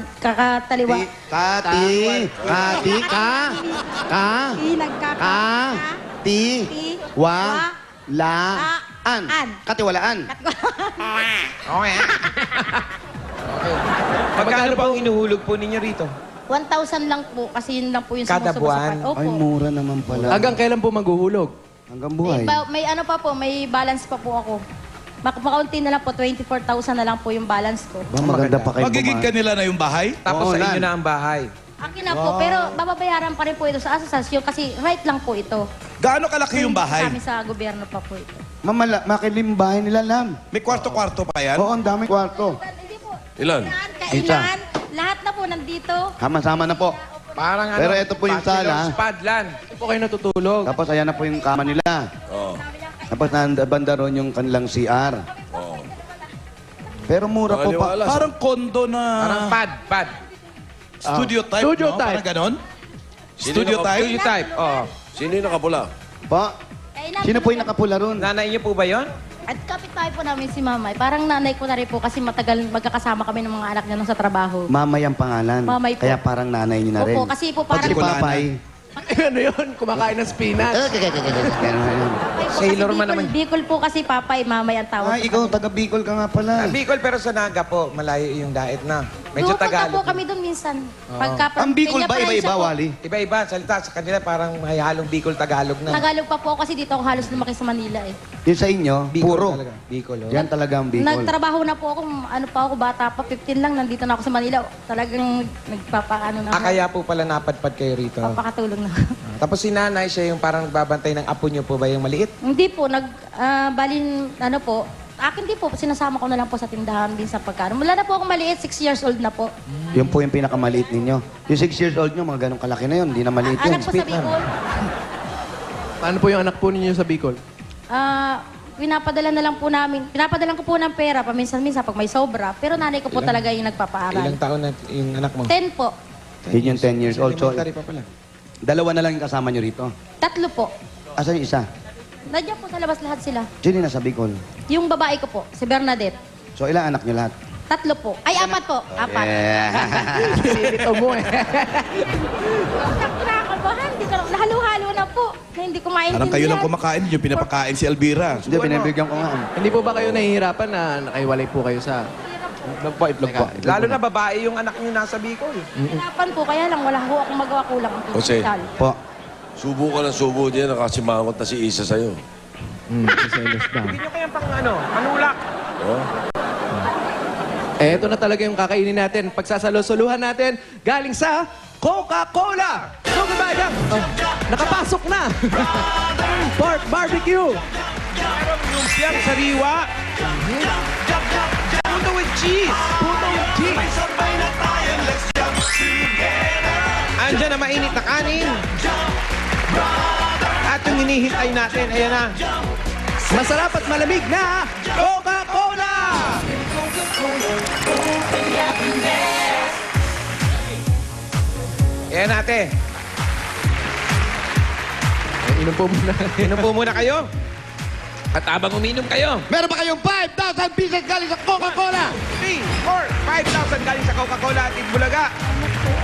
Katiwalaan. Katiwalaan. Magkano po ang inuhulog po ninyo rito? 1,000 lang po. Kasi yun lang po yung Kada sumusubo sa buwan? Opo. Ay, mura naman pala. Hanggang kailan po maghuhulog? Hanggang buhay. May ano pa po, may balance pa po ako. Makaunti na lang po, 24,000 na lang po yung balance ko. Ba, maganda pa kayo Magiging kanila na yung bahay? Tapos Oo, sa inyo Lan. na ang bahay. Akin na po, pero bababayaran pa rin po ito sa asosasyon kasi right lang po ito. Gaano kalaki yung Hindi bahay? Sa amin sa gobyerno pa po ito. Makilimbahin nila, Lam. May kwarto-kwarto pa yan? Oo, ang daming kwarto. Ilan? Kainan, lahat na po nandito. Sama-sama na po. Parang Pero ito po yung sala. Spadlan. Ito po kayo natutulog. Tapos ayan na po yung kama nila. Oo. Tapos banda ron yung kanilang CR. Oo. Pero mura po pa. Paliwalas. Parang kondo na... Parang pad. Studio type, Studio no? type. Parang ganon? Sino Studio naka- type? Studio type. Oh. Sino yung nakapula? Pa, Kainan sino po yung nakapula ron? Nanay niyo po ba yon? At kapitbahay po namin si Mamay. Parang nanay ko na rin po kasi matagal magkakasama kami ng mga anak niya nung sa trabaho. Mamay ang pangalan. Mamay po. Kaya parang nanay niyo na rin. Opo, kasi po Pag parang... si Papay. ano yun? Kumakain ng spinach. Ganun na yun. Sailor man naman. Bicol po kasi Papay, Mamay ang tawag. Ay, ikaw, taga Bicol ka nga pala. Bicol pero sa Naga po, malayo yung daet na. Medyo Pupunta po Tagalog. kami doon minsan. Ang Bicol ba, iba-iba, Wally? Iba-iba, salita sa kanila parang may halong Bicol-Tagalog na. Tagalog pa po ako kasi dito ako halos lumaki sa Manila eh. Yung sa inyo, Bicol puro. talaga. Bicol, oh. Yan talaga ang Bicol. Nagtrabaho na po ako, ano pa ako, bata pa, 15 lang, nandito na ako sa Manila. Talagang nagpapaano na ako. Kaya po pala napadpad kayo rito. Papakatulong na. Tapos si nanay, siya yung parang nagbabantay ng apo niyo po ba yung maliit? Hindi po, balin, ano po, akin din po, sinasama ko na lang po sa tindahan din sa pagkano. Mula na po ako maliit, 6 years old na po. Yun po yung pinakamaliit ninyo. Yung 6 years old nyo, mga ganong kalaki na yun. Hindi na maliit yun. Anak po sa Bicol, Paano po yung anak po ninyo sa Bicol? pinapadala na lang po namin, pinapadalan ko po ng pera, paminsan-minsan pag may sobra. Pero nanay ko po talaga yung nagpapaaral. Ilang taon na yung anak mo? 10 po. Yun yung 10 years old. So, Elementary pa pala. dalawa na lang yung kasama nyo rito. 3 po. Asan yung isa? Nandiyan po sa labas lahat sila. Sino yung nasa Bicol? Yung babae ko po, si Bernadette. So, ilang anak nyo lahat? 3 po. Ay, 4 po. 4. Pinilito mo eh. Nakakabahan. Nahalo-halo na po. Na hindi ko maintindihan. Parang kayo lang kumakain, yung pinapakain si Elvira. Hindi, pinabigyan ko nga. Hindi po ba kayo nahihirapan na nakaiwalay po kayo sa... Itlog po, itlog po. Lalo na babae yung anak niyo nasa Bicol. Hirapan po, kaya lang wala ko akong magawa kulang ang Jose. hospital. Po. Subo ka ng subo dyan, nakasimangot na si Isa sa'yo. Selos daw. Hindi niyo kayang pang manulak. Oh? Eh, ito na talaga yung kakainin natin. Pagsasalusuluhan natin, galing sa Coca-Cola! So, goodbye, Jack! Nakapasok na! Pork barbecue! Meron yung siyang sariwa. Puto with cheese. Puto with cheese! Andyan na mainit na kanin. At yung hinihintay natin, ayan na. Masarap at malamig na Coca-Cola! Ayan natin. Inom po muna. Inom po muna kayo. At habang uminom kayo, Meron pa kayong 5,000 pieces galing sa Coca-Cola. 3, 4, 5,000 galing sa Coca-Cola at Itbulaga.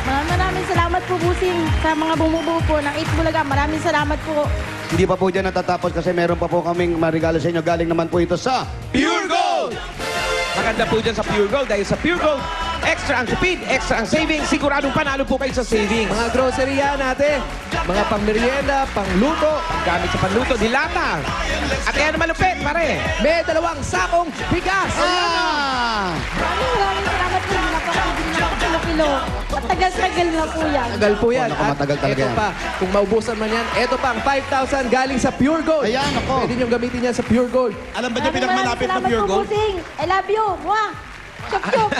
Maraming salamat po, Busing, sa mga bumubuo po ng Itbulaga. Maraming salamat po. Hindi pa po dyan natatapos kasi meron pa po kaming marigalo sa inyo. Galing naman po ito sa Pure Gold! Maganda po dyan sa Pure Gold dahil sa Pure Gold, extra ang tipid, extra ang saving, siguradong panalo po kayo sa savings. Mga grocery yan natin. Mga pangmerienda, pangluto. Gamit sa panluto, dilata. At yan naman lupit, pare. May 2 sakong bigas. Maraming salamat po. Hindi na po ako bibili ng kilo-kilo. At tagal-tagal na po yan. Tagal po yan. Naku, matagal talaga ito yan. pa, kung maubusan man yan, ito pa ang 5,000 galing sa Pure Gold. Ayan, ako. Pwede niyong gamitin yan sa Pure Gold. Alam ba niyo pinakamalapit na Pure Salamat po, Gold? Busing. I love you. Mwah! Chup-chup.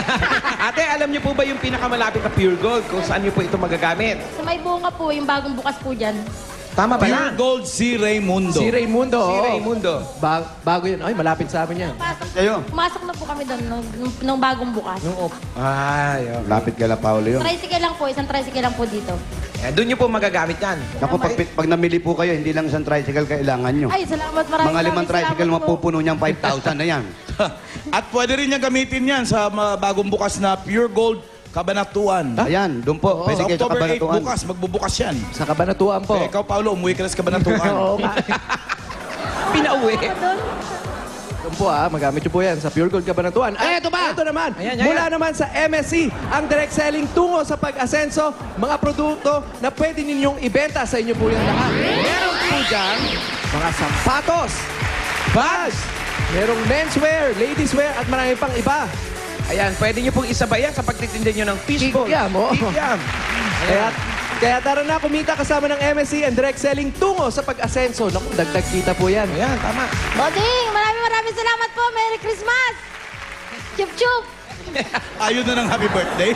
Ate, alam niyo po ba yung pinakamalapit na Pure Gold kung saan niyo po ito magagamit? Sa may bunga po, yung bagong bukas po dyan. Tama ba Pure yan? Gold si Raymundo. Si Raymundo. Si oo. Raymundo. Bago yun. Ay, malapit sa amin yan. Kayo. Pumasok na po kami doon nung bagong bukas. Ay, okay. Lapit kay La Paolo yun. Tricycle lang po. Isang tricycle lang po dito. Eh, doon niyo po magagamit yan. Naku, pag namili po kayo, hindi lang isang tricycle kailangan nyo. Ay, salamat. Maraming Mga 5 tricycle, salamat po. mapupuno niyang 5,000 na yan. At pwede rin niya gamitin yan sa bagong bukas na Pure Gold Cabanatuan. Ayan, doon po. Pwede Sa kayo sa October 8 Cabanatuan. bukas, magbubukas yan. Sa Kabanatuan po. Eh, ikaw, Paolo, umuwi ka na sa Cabanatuan. Oo nga. Pinauwi. Doon po magamit niyo po yan sa Pure Gold Cabanatuan. Ay, ito ba? Ito naman. Ayan. Mula naman sa MSC, ang direct selling tungo sa pag-asenso, mga produkto na pwede ninyong ibenta sa inyo po yung lahat. Meron po dyan mga sapatos, bags, merong menswear, ladieswear, at marami pang iba. Ayan, pwede niyo pong isabay yan sa pagtitinda niyo ng fishbowl. Kikiam, oo. Kikiam. Kaya tara na kumita kasama ng MSC and direct selling tungo sa pag-asenso. Naku, dagdag kita po yan. Ayan, tama. Boding, maraming salamat po. Merry Christmas! Chup-chup! Ayun na ng happy birthday.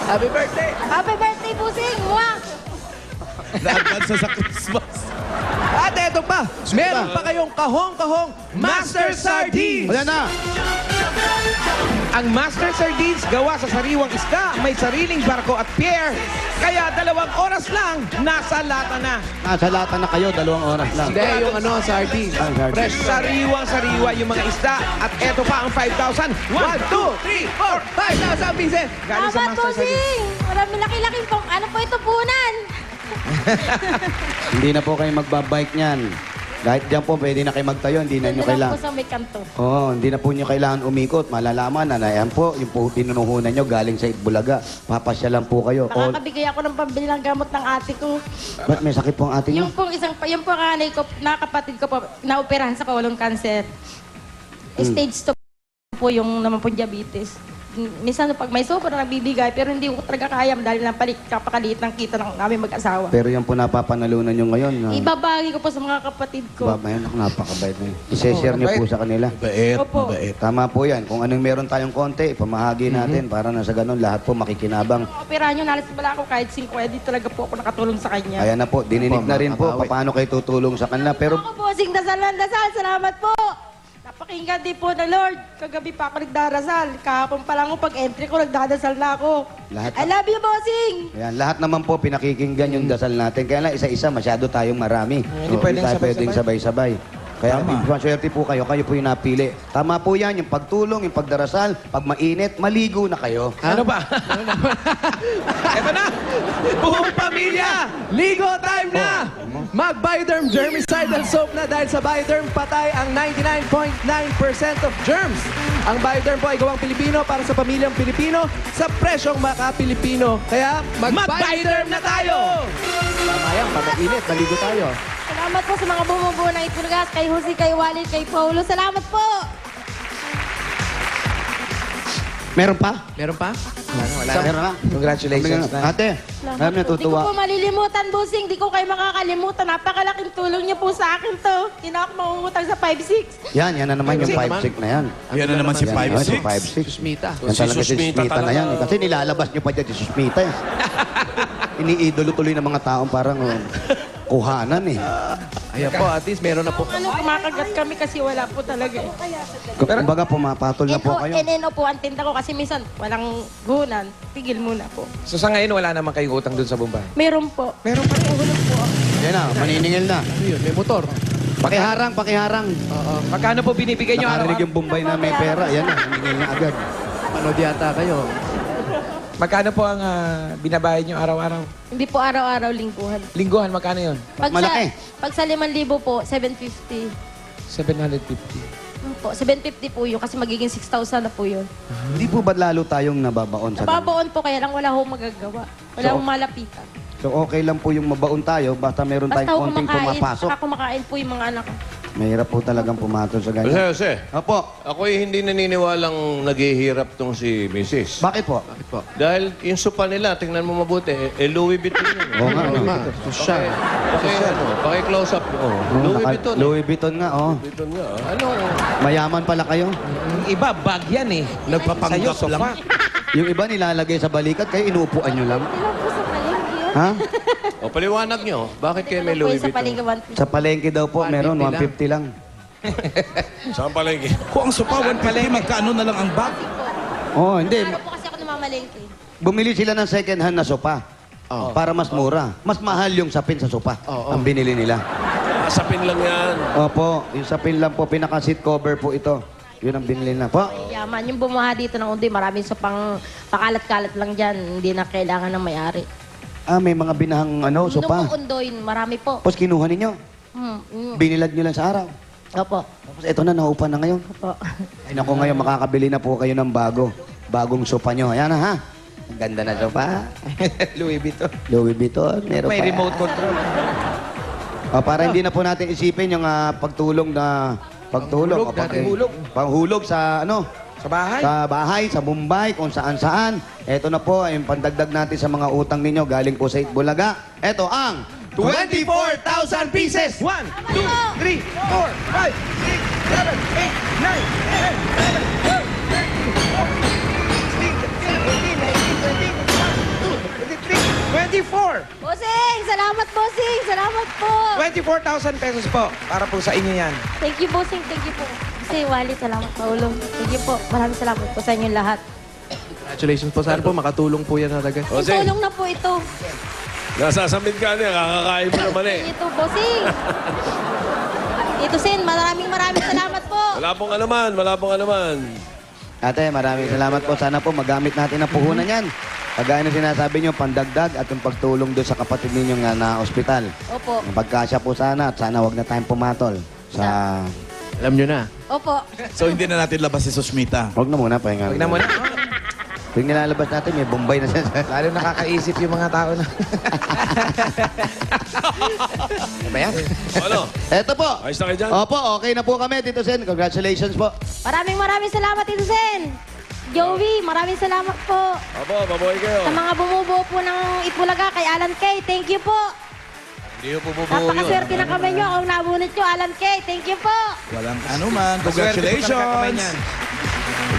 Happy birthday! Happy birthday, Busing! Mwah! Na-advance sa Christmas. At eto pa, meron pa kayong kahong-kahong Master Sardines! Ayan na. Ang Master Sardines gawa sa sariwang isda, may sariling barko at pier. Kaya 2 oras lang, nasa lata na. Nasa lata na kayo, 2 oras lang. Hindi, yung sardines. Ah, sardines. Fresh. Sariwang-sariwa yung mga isda. At eto pa ang 5,000. 1, 2, 3, 4, 5,000 pieces! Galing sa Salamat, Master Sardines. Busing! Maraming laki-laki pong, ano po ito, punan? Hindi na po kayo magbabike niyan. Kahit diyan po, pwede na kayo magtayo. Hindi na nyo Doon lang kailangan. po sa may kanto. Oo, hindi na po nyo kailangan umikot. Malalaman na yan po, yung po pinunuhunan nyo galing sa Itbulaga. Papasya lang po kayo. O, Nakakabigay ako ng pambili ng gamot ng ate ko. ba't may sakit po ang ate nyo? Yung pong yung pong anay ko, nakapatid ko po, naoperahan sa kawalong cancer. Stage 2 po yung naman po diabetes. Minsan pag may sobra nagbibigay, pero hindi ko talaga kaya dahil kapakaliit ng kita ng namin mag-asawa. Pero yan po napapanalunan nyo ngayon. Ibabagi ko po sa mga kapatid ko. Babayan ako, napakabait na yun. I-share nyo po sa kanila. Bait, Opo. bait. Tama po yan. Kung anong meron tayong konti, ipamahagi natin para na sa ganun lahat po makikinabang. Operahan nyo, nalis pala ako kahit 5 di talaga po ako nakatulong sa kanya. Ayan na po, dininig na rin po paano kayo tutulong sa kanila. Pero Ako po, sing dasal ng dasal. Salamat po. Napakinggan din po na Lord. Kagabi pa ako nagdarasal. Kahapon pa lang pag entry ko, nagdadasal na ako. Lahat- I love you, bossing! ayan, lahat naman po pinakikinggan yung dasal natin. Kaya lang isa-isa, masyado tayong marami. Hindi So, pwedeng tayo sabay-sabay. pwedeng sabay-sabay. Kaya maswerte po kayo po yung napili. Tama po yan, yung pagtulong, yung pagdarasal, pag mainit, maligo na kayo. Ano ba? Eto na! Buong pamilya, ligo time na! Mag-Bioderm Germicidal Soap na dahil sa Bioderm patay ang 99.9% of germs. Ang Bioderm po ay gawang Pilipino para sa pamilyang Pilipino sa presyong maka-Pilipino. Kaya mag-Bioderm na tayo! Tama yan, pag mainit, maligo tayo. Salamat po sa mga bumubuo ng Itbulaga, kay Jose, kay Walid, kay Paulo. Salamat po! Meron pa? Meron pa? Wala Meron na. Congratulations na. Ate, alam Di na ko po tutuwa. malilimutan, bossing. Di ko kayo makakalimutan. Napakalaking tulong niyo po sa akin to. Hindi na ako mangungutang sa 5-6. Yan na naman yung 5'6 na yan. Yan na naman si Yan, 5'6". si 5'6. Susmita. Yan talaga si Susmita na yan. Kasi nilalabas nyo pa dyan si Susmita eh. Iniidolo tuloy ng mga taong parang kuhanan eh. Ayan po, at least meron na po. Kumakagat kami kasi wala po talaga eh. Kumbaga pumapatol na po kayo. NNO po ang tinda ko kasi minsan walang gunan. Tigil muna po. So sa ngayon, wala naman kayong utang dun sa Bombay? Meron po. Meron pa rin. Uhulog po. Yan na, maniningil na. Yun, may motor. Pakiharang, pakiharang. Magkano po binibigay nyo Nakarinig araw-araw? yung Bombay na may pera. Yan na, maningil na agad. Panood yata kayo. Magkano po ang binabayad nyo araw-araw? Hindi po araw-araw lingguhan. Lingguhan, magkano yun? Pag sa 5,000 po, 750. 750. Po, 750 po yun kasi magiging 6,000 na po yun. Hindi po ba lalo tayong nababaon sa Nababaon po kaya lang wala akong magagawa. Wala akong malapitan. So okay lang po yung mabaon tayo, basta meron Basta tayong ako konting pumapasok. Basta kumakain po yung mga anak ko. Mahirap po talagang pumatol sa ganyan. Jose, Opo. ako'y hindi naniniwalang naghihirap tong si Mrs. Bakit po? Dahil yung sopa nila, tingnan mo mabuti, Louis Vuitton yun. Oo nga, Louis Vuitton. Paki-close up. Oh. Louis Vuitton. Louis Vuitton nga, oh. Vuitton nga. Ano? Mayaman pala kayo. Yung iba, bag yan eh. Nagpapanggap Sa'yo, lang. sofa. Yung iba nilalagay sa balikat, kayo inuupuan nyo lang. Ilan po sa palengke yun? Ha? O, paliwanag nyo. Bakit kayo may Ilan po Louis yung sa Vuitton? palengke 150? Sa palengke daw po, meron 150 lang. Saan palengke? Kung ang sopa 150, magkano na lang ang bag? Oh, hindi. Araw po kasi ako namamalengke. Bumili sila ng second hand na sopa. Para mas mura. Mas mahal yung sapin sa sopa. Ang binili nila. Asapin lang yan. Opo, yung sapin lang po, pinaka-seat cover po ito. Yun ang binili na po. Yaman, yung bumuha dito ng undi, maraming sa pakalat-kalat lang dyan. Hindi na kailangan ng may-ari. Ah, may mga binahang sopa. Nung undoy, marami po. Tapos kinuha ninyo. Binilad nyo lang sa araw. Opo. Tapos ito na, naupa na ngayon. Opo. Ay naku, ngayon makakabili na po kayo ng bagong sopa nyo. Ayan na ha. Ang ganda na sopa. Louis Vuitton. Louis Vuitton. Meron May pa. remote control. Para hindi na po natin isipin yung pagtulong na pagtulong. Hulog, dating hulog. Panghulog sa Sa bahay. Sa bahay, sa Mumbai, kung saan-saan. Ito na po, yung pandagdag natin sa mga utang ninyo galing po sa Itbulaga. Ito ang 24,000 pieces! 1, 2, 3, 4, 5, 6, 7, 8, 9, 10, 24! Bossing! Salamat, bossing! Salamat po! 24,000 pesos po. Para po sa inyo yan. Thank you, bossing. Thank you po. Kasi Wally, salamat sa ulong. Thank you po. Maraming salamat po sa inyong lahat. Congratulations po. Sana po makatulong po yan talaga. Tulong na po ito. Nasasamid ka niya, kakakain mo naman eh. Ito, bossing. Ito, Sen. Maraming salamat po. Wala pong anuman, wala pong anuman. Ate, maraming salamat po. Sana po magamit natin ang puhunan yan. Kagaya na sinasabi nyo, pandagdag at yung pagtulong doon sa kapatid ninyo nga na ospital. Opo. Pagkasya po sana at sana wag na tayong pumatol sa... Alam nyo na. Opo. So hindi na natin labas si Susmita. Wag na muna, pahinga. Huwag na muna. Pag nilalabas natin, may Bombay na siya. Lalo nakakaisip yung mga tao na. Ano ba yan? Ano? Eto po. Ayos na kayo dyan? Opo, okay na po kami, Tito Sen. Congratulations po. Maraming salamat, Tito Sen. Joey, maraming salamat po. Abo, mabuhay kayo. Sa mga bumubuo po ng Itbulaga kay Alan Kay, thank you po. Hindi po bubuo yun. Napakaswerte na kamay nyo. Ang nabunit nyo, Alan Kay, thank you po. Walang anuman. Maswerte po talaga kamay Congratulations! niyan.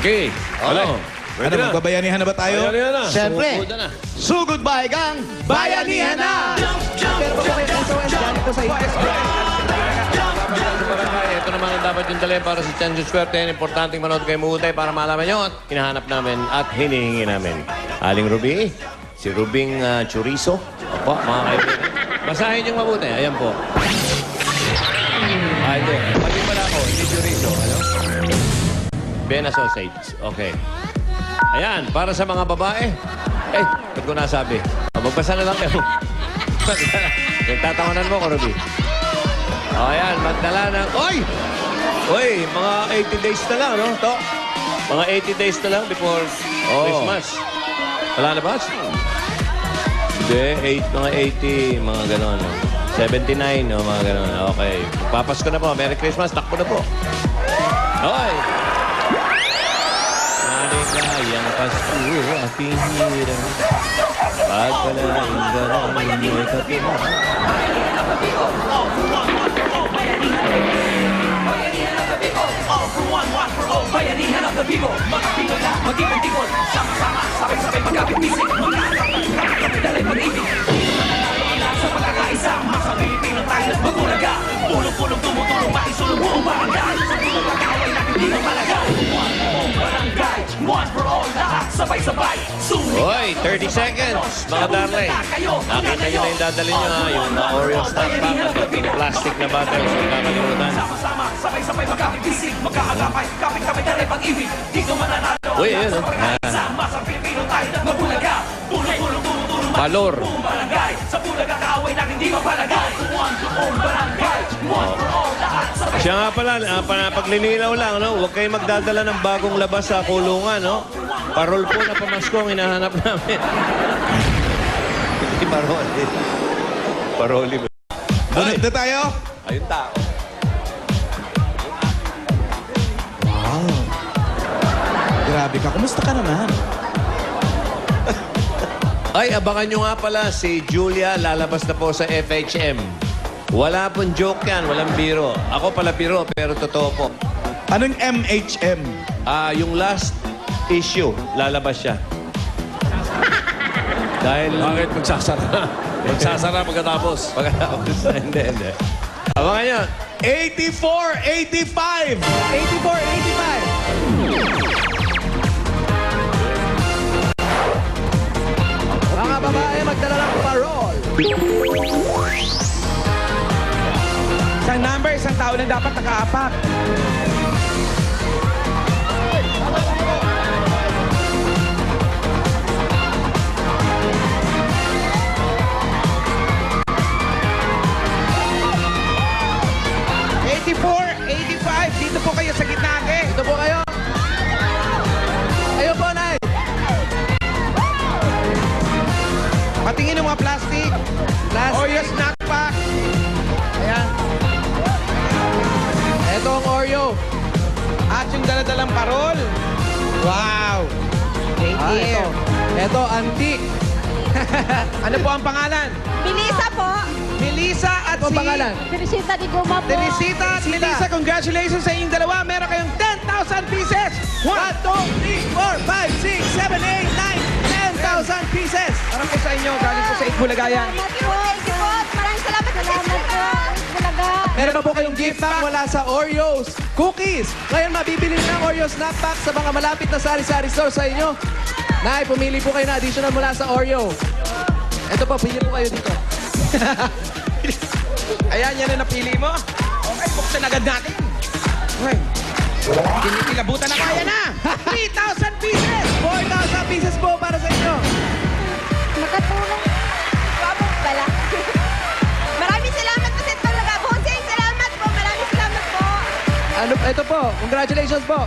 Okay. Ano? Pwede Ano, na. magbabayanihan na ba tayo? Bayanihan na. Siyempre, Sumukuda na. sugod ba gang Bayanihan na! Pero po kayo SOS dyan ito sa inyo. Sa barangay, ito naman ang dapat yung dalhin para sa Chance of Swerte. Importanteng manood kayo mahutay para malaman nyo at hinahanap namin at hinihingi namin. Aling Ruby, si Rubing Chorizo. Opo, mga kaibigan. Basahin yung mabuti. Ayan po. Ito. Pati pala ako, hindi Chorizo. Ano? Ben Associates. Okay. Ayan, para sa mga babae. Ba't ko nasabi? Magbasa na lang kayo. Nagtatawanan mo ko, Ruby. O, ayan, magdala ng... Oy! Oy, mga 80 days na lang, no? To. Mga 80 days na lang before Christmas. Wala na ba? Hindi, mga 80, mga gano'n. 79, o mga gano'n. Okay. Papasko na po. Merry Christmas. Takbo na po. Okay. Yan Pasko aking hirap. Pagpalain ka ng inyong katiwala. All for one for all. Bayanihan ng Bibo. Mga Pinoy na mag-ibig-ibig. Sama-sama, sabay-sabay magkapit-bisig. Magkakapit-kapit, dalay pag-ibig. Sa pagkakaisa, mga Pilipino tayo magulaga. Pulong-pulong tumutulong, makisulong buong barangay. Sa pinagkakaway natin di magmalagay. One for all barangay, one for all lahat. Sabay-sabay, Hoy, 30 seconds, mga darling. Nakita nyo na yung dadalhin nyo ha, yung Oreo snack pack at yung plastic na butter. Huwag kakalimutan. Sama-sama, sabay-sabay magkapit-bisig. Magkakagapay, kapit-kapit, dalay pag-ibig. Dito mananalo. Uy, yun o. Sama sa Pilipino tayo magulaga. Pulong-pulong tumutulong. Valor. Buong barangay. Sa Bulaga kaaway natin di mapalagay. One for all barangay. One for all lahat. Siya nga pala, paglilinaw lang, no? Huwag kayong magdadala ng bagong labas sa kulungan, no? Parol po na pamasko ang hinahanap namin. Hindi paroli. Paroli ba? Bunot na tayo? Ayun tao. Wow. Grabe ka. Kumusta ka naman? Ay, abangan nyo nga pala si Julia lalabas na po sa FHM. Wala pong joke yan, walang biro. Ako pala biro, pero totoo po. Anong MHM? Yung last issue, lalabas siya. Dahil... Bakit magsasara? Magsasara pagkatapos. Pagkatapos, hindi. Abangan nyo. 84-85! 84-85. Mga babae, magdala ng parol. Isang number, isang tao lang dapat nakaapak. Dito po kayo sa gitna, Dito po kayo. Ayun po, Nay. Patingin ng mga plastic. Oreo snack pack. Ayan. Ito ang Oreo. At yung daladalang parol. Wow. Thank you. Ito, antique. Ano po ang pangalan? Melissa po. Melissa at Ano si... ang pangalan? Teresita di Guma po. Teresita at Melissa, congratulations sa inyong dalawa. Meron kayong 10,000 pieces. 1, 2, 3, 4, 5, 6, 7, 8, 9, 10,000 pieces. Para po sa inyo, galing po sa Itbulagayan. Thank you po. Maraming salamat po. Salamat po. Bulaga. Meron na po kayong gift pack mula sa Oreos Cookies. Ngayon, mabibili ng Oreo snack pack sa mga malapit na sari-sari store sa inyo. Nay, pumili po kayo na additional mula sa Oreo. Ito po, pili po kayo dito. Ayan, yan ang napili mo. Okay, buksan agad natin. Okay. Kinikilabutan na kaya na. 3,000 pieces. 4,000 pieces po para sa inyo. Makatulong. Wabong pala. Maraming salamat po sa Itbulaga. Bossing, salamat po. Maraming salamat po. Ano, ito po, congratulations po.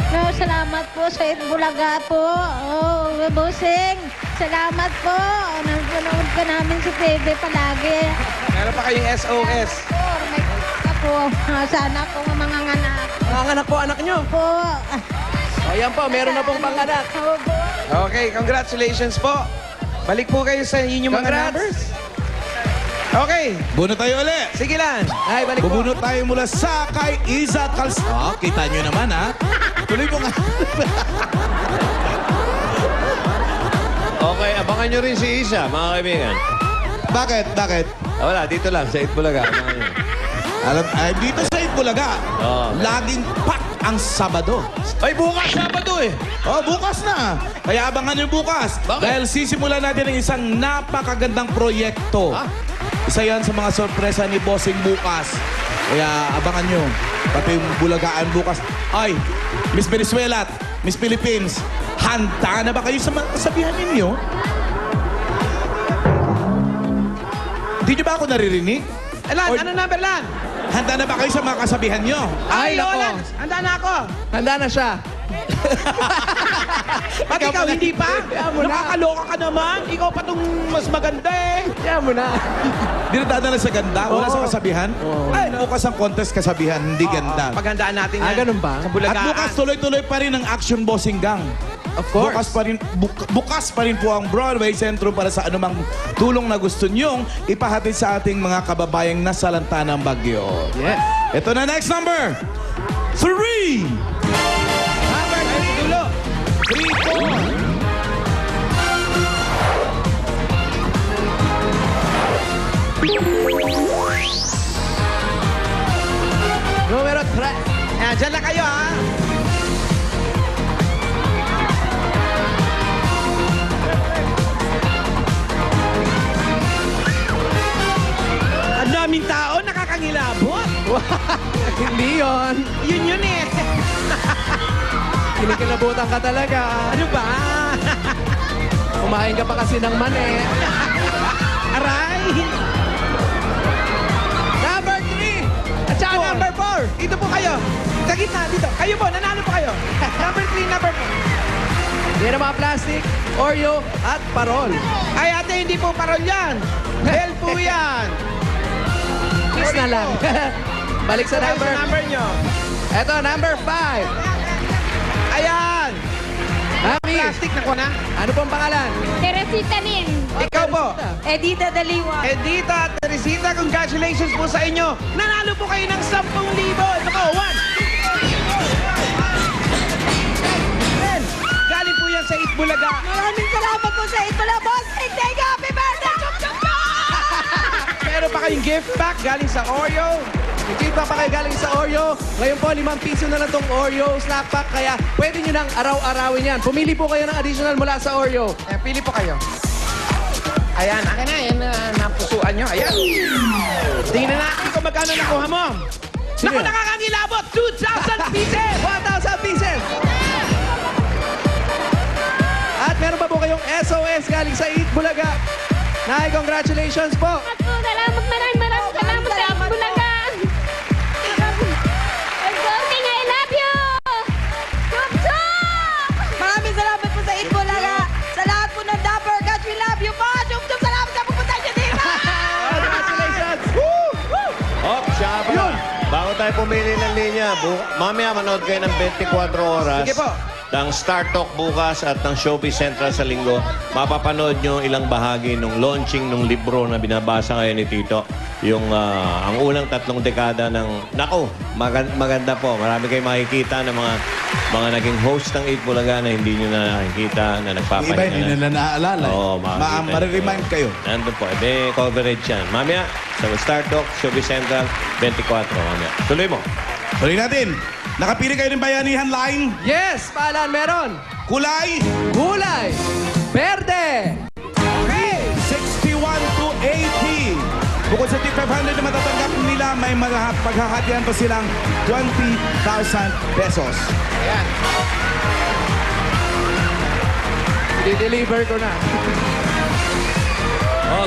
No, salamat po sa Itbulaga po. Oh, Bossing, salamat po. Nanonood ka namin sa TV palagi. Meron pa kayong SOS. May po. Sana po mga anak. Mga po, anak nyo. Po. Ayan po, meron na pong panganak. Okay, congratulations po. Balik po kayo sa inyong mga Congrats. numbers. Okay. Bunot tayo ulit. Sige lang. Ay, balik po. Bubunot tayo mula sa kay Iza kita nyo naman ha. Tuloy mo nga. Okay, abangan nyo rin si Isa, mga kaibigan. Bakit? Wala, dito lang, sa Itbulaga. Abangan nyo. Dito sa Itbulaga, laging pack ang Sabado. Ay, bukas Sabado eh. Oh, bukas na. Kaya abangan nyo bukas. Bakit? Dahil sisimulan natin ang isang napakagandang proyekto. Isa yan sa mga sorpresa ni Bossing bukas. Kaya abangan nyo. Pati yung Bulagaan bukas. Ay, Miss Venezuela at Miss Philippines, handa na ba kayo sa kasabihan ninyo? Di nyo ba ako naririnig? Lan, ano number, Lan? Handa na ba kayo sa mga kasabihan nyo? Ay, nako. Lan, handa na ako. Handa na siya. Pag ikaw hindi pa, Kaya mo na. nakakaloka ka naman. Ikaw pa itong mas maganda eh. Kaya mo na. Di na dadala sa ganda? Wala Oo. sa kasabihan? Ay, bukas ang contest kasabihan, hindi ganda. Paghandaan natin yan. Ganun ba? Sa At Bulagaan. bukas tuloy-tuloy pa rin ang Action Bossing Gang. Of course. Bukas pa rin po ang Broadway Sentrum para sa anumang tulong na gusto nyong ipahatid sa ating mga kababayang nasalanta ng bagyo. Yes. Ito na next number. 3! Number 3. Dulo. 3, 4. Numero 3. Ayan, dyan lang kayo, ha? Ang daming tao, nakakangilabot. Hindi yun. Yun eh. Kinikilabutan ka talaga. Ano ba? Kumain ka pa kasi ng mani. Aray! Number 3. At saka number 4. Dito po kayo. Sa gitna, dito. Kayo po, nanalo po kayo. Number 3, number 4. Yan ang mga plastic, Oreo, at parol. Ay, ate, hindi po parol yan. Bell po yan. Kiss na lang. Balik sa number. number nyo. Eto, number 5. Ayan. Mami, Plastic na ko na. ano pong pangalan? Teresita Nin. Ikaw po. Edita Daliwa. Edita at Teresita, congratulations po sa inyo. Nanalo po kayo ng 10,000. Ito po, 1. Galing po yan sa Itbulaga. Maraming salamat po sa ito na, boss. Thank you. Happy birthday. Chum, chum, chum. Meron pa kayong gift pack galing sa Oreo. Yung gift pack pa kayo galing sa Oreo. Ngayon po, 5 piso na lang tong Oreo snack pack. Kaya pwede nyo nang araw-arawin yan. Pumili po kayo ng additional mula sa Oreo. Pili po kayo. Ayan, akin na. Ayan, napusuan nyo. Ayan. Tingnan natin kung magkano nakuha mo. Sige. Naku, nakakangilabot. 2,000 pieces. 1,000 pieces! At meron pa po kayong SOS galing sa Eat Bulaga. Nay, congratulations po! Salamat, maraming salamat sa Bulaga. Voting, I love you! Chum, chum! Maraming salamat po sa Itbulaga. Sa lahat po ng Dapper Cats, we love you po. Chum, chum, salamat sa pupunta niyo dito. Congratulations! Hop, siya pa. Bago tayo pumili ng linya, mamaya manood kayo ng 24 oras. Sige po. Ng Star Talk bukas at ng Showbiz Central sa linggo. Mapapanood nyo ilang bahagi ng launching ng libro na binabasa ngayon ni Tito. Yung ang unang 3 dekada ng... Nako, maganda po. Marami kayong makikita ng mga naging host ng Eat Bulaga na hindi nyo na nakikita, na nagpapahinga Iba, hindi nila naaalala. Oo, makikita. Mariremind kayo. Nandun po. May coverage yan. Mamaya, sa Star Talk, Showbiz Central, 24. Mamaya. Tuloy mo. Tuloy natin. Nakapili kayo ng Bayanihan Line. Yes! Paalan meron! Kulay. Gulay! Berde! Okay. 61 to 80. Bukod sa tip 500 na matatanggap nila, may paghahatian pa silang 20,000 pesos. Ayan. I-deliver ko na.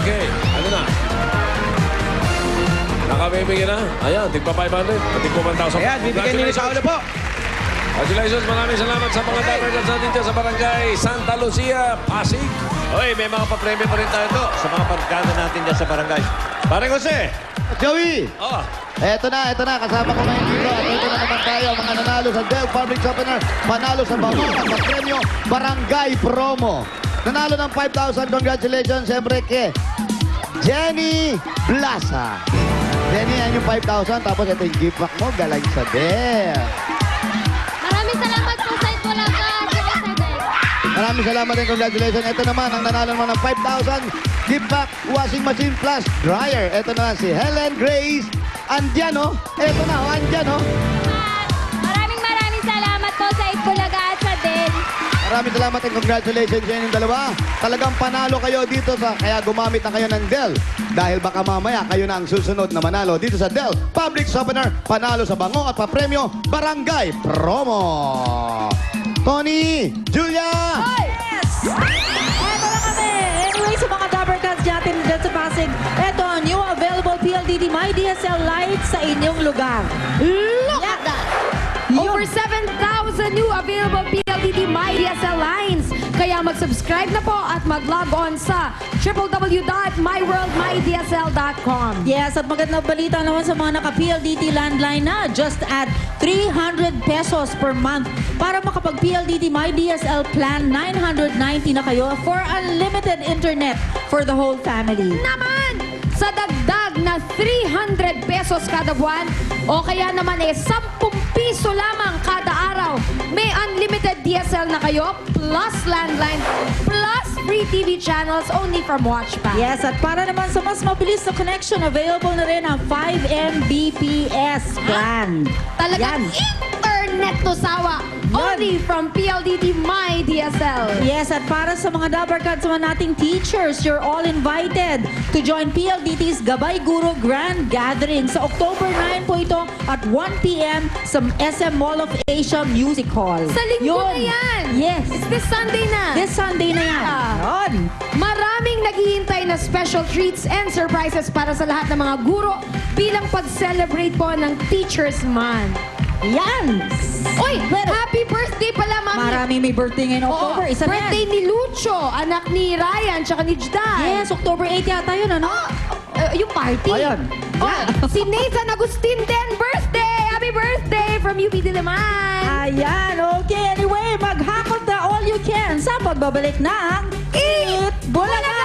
Okay, ano na? Nakabibigyan na. Ayan, tigpa 500. Tigpa 1,000. Ayan, bibigyan niyo sa ulo po. Congratulations, maraming salamat sa mga dapat sa dito sa barangay Santa Lucia, Pasig. Oy, may mga papremyo pa rin tayo to sa mga barkada natin dyan sa barangay. Pare Jose! Joey! Oh. Eto na. Kasama ko ngayon dito. At ito na naman tayo, mga nanalo sa Del Public Opener. Panalo sa bangon at premyo Barangay Promo. Nanalo ng 5,000. Congratulations, siyempre, kay Jenny Blasa. Jenny, yan yung 5,000. Tapos ito yung gift pack mo, galing sa Del. Maraming salamat po sa Itbulaga. Maraming salamat din. Congratulations. Ito naman, ang nanalo naman ng 5,000. Gift pack, washing machine plus dryer. Ito na si Helen Grace Andiano. Ito na, Andiano. Maraming salamat po sa Itbulaga at sa Del. Maraming salamat and congratulations sa inyong dalawa. Talagang panalo kayo dito sa, kaya gumamit na kayo ng Del. Dahil baka mamaya kayo na ang susunod na manalo dito sa Del Public Opener. Panalo sa bango at papremyo Barangay Promo. Tony, Julia! Yes! Eto na kami. Anyway, sa mga Dapper Cats natin dyan sa Pasig, eto, new available PLDT My DSL Lite sa inyong lugar. Look at that! Over 7,000 new available PLDT PLDT My DSL lines. Kaya mag-subscribe na po at mag-log on sa www.myworldmydsl.com. Yes, at magandang balita naman sa mga naka-PLDT landline na. Just add 300 pesos per month para makapag-PLDT My DSL plan 990 na kayo for unlimited internet for the whole family. Naman! Sa dagdag na 300 pesos kada buwan o kaya naman 10 piso lamang kada araw, may unlimited DSL na kayo plus landline plus free TV channels only from WatchPass. Yes, at para naman sa mas mabilis na connection, available na rin ang 5 Mbps plan. Talagang internet to sawa. Only from PLDT My DSL. Yes, at para sa mga Dabarkads, sa mga nating teachers, you're all invited to join PLDT's Gabay Guro Grand Gathering sa October 9 po ito at 1 p.m. sa SM Mall of Asia Music Hall. Sa linggo na yan. Yes. It's this Sunday na. This Sunday na yan. Yun. Maraming naghihintay na special treats and surprises para sa lahat ng mga guro bilang pag-celebrate po ng Teacher's Month. Yan! Oy, happy birthday pala, Mami! Maraming may birthday ngayon October. Isa na yan. Birthday ni Lucho, anak ni Ryan, tsaka ni Jdan. Yes, October 8 yata yun, ano? Yung party. Ayun. Si Nathan Agustin din, birthday! Happy birthday from UP Diliman! Ayan, okay. Anyway, maghakot na all you can sa pagbabalik ng Eat Bulaga!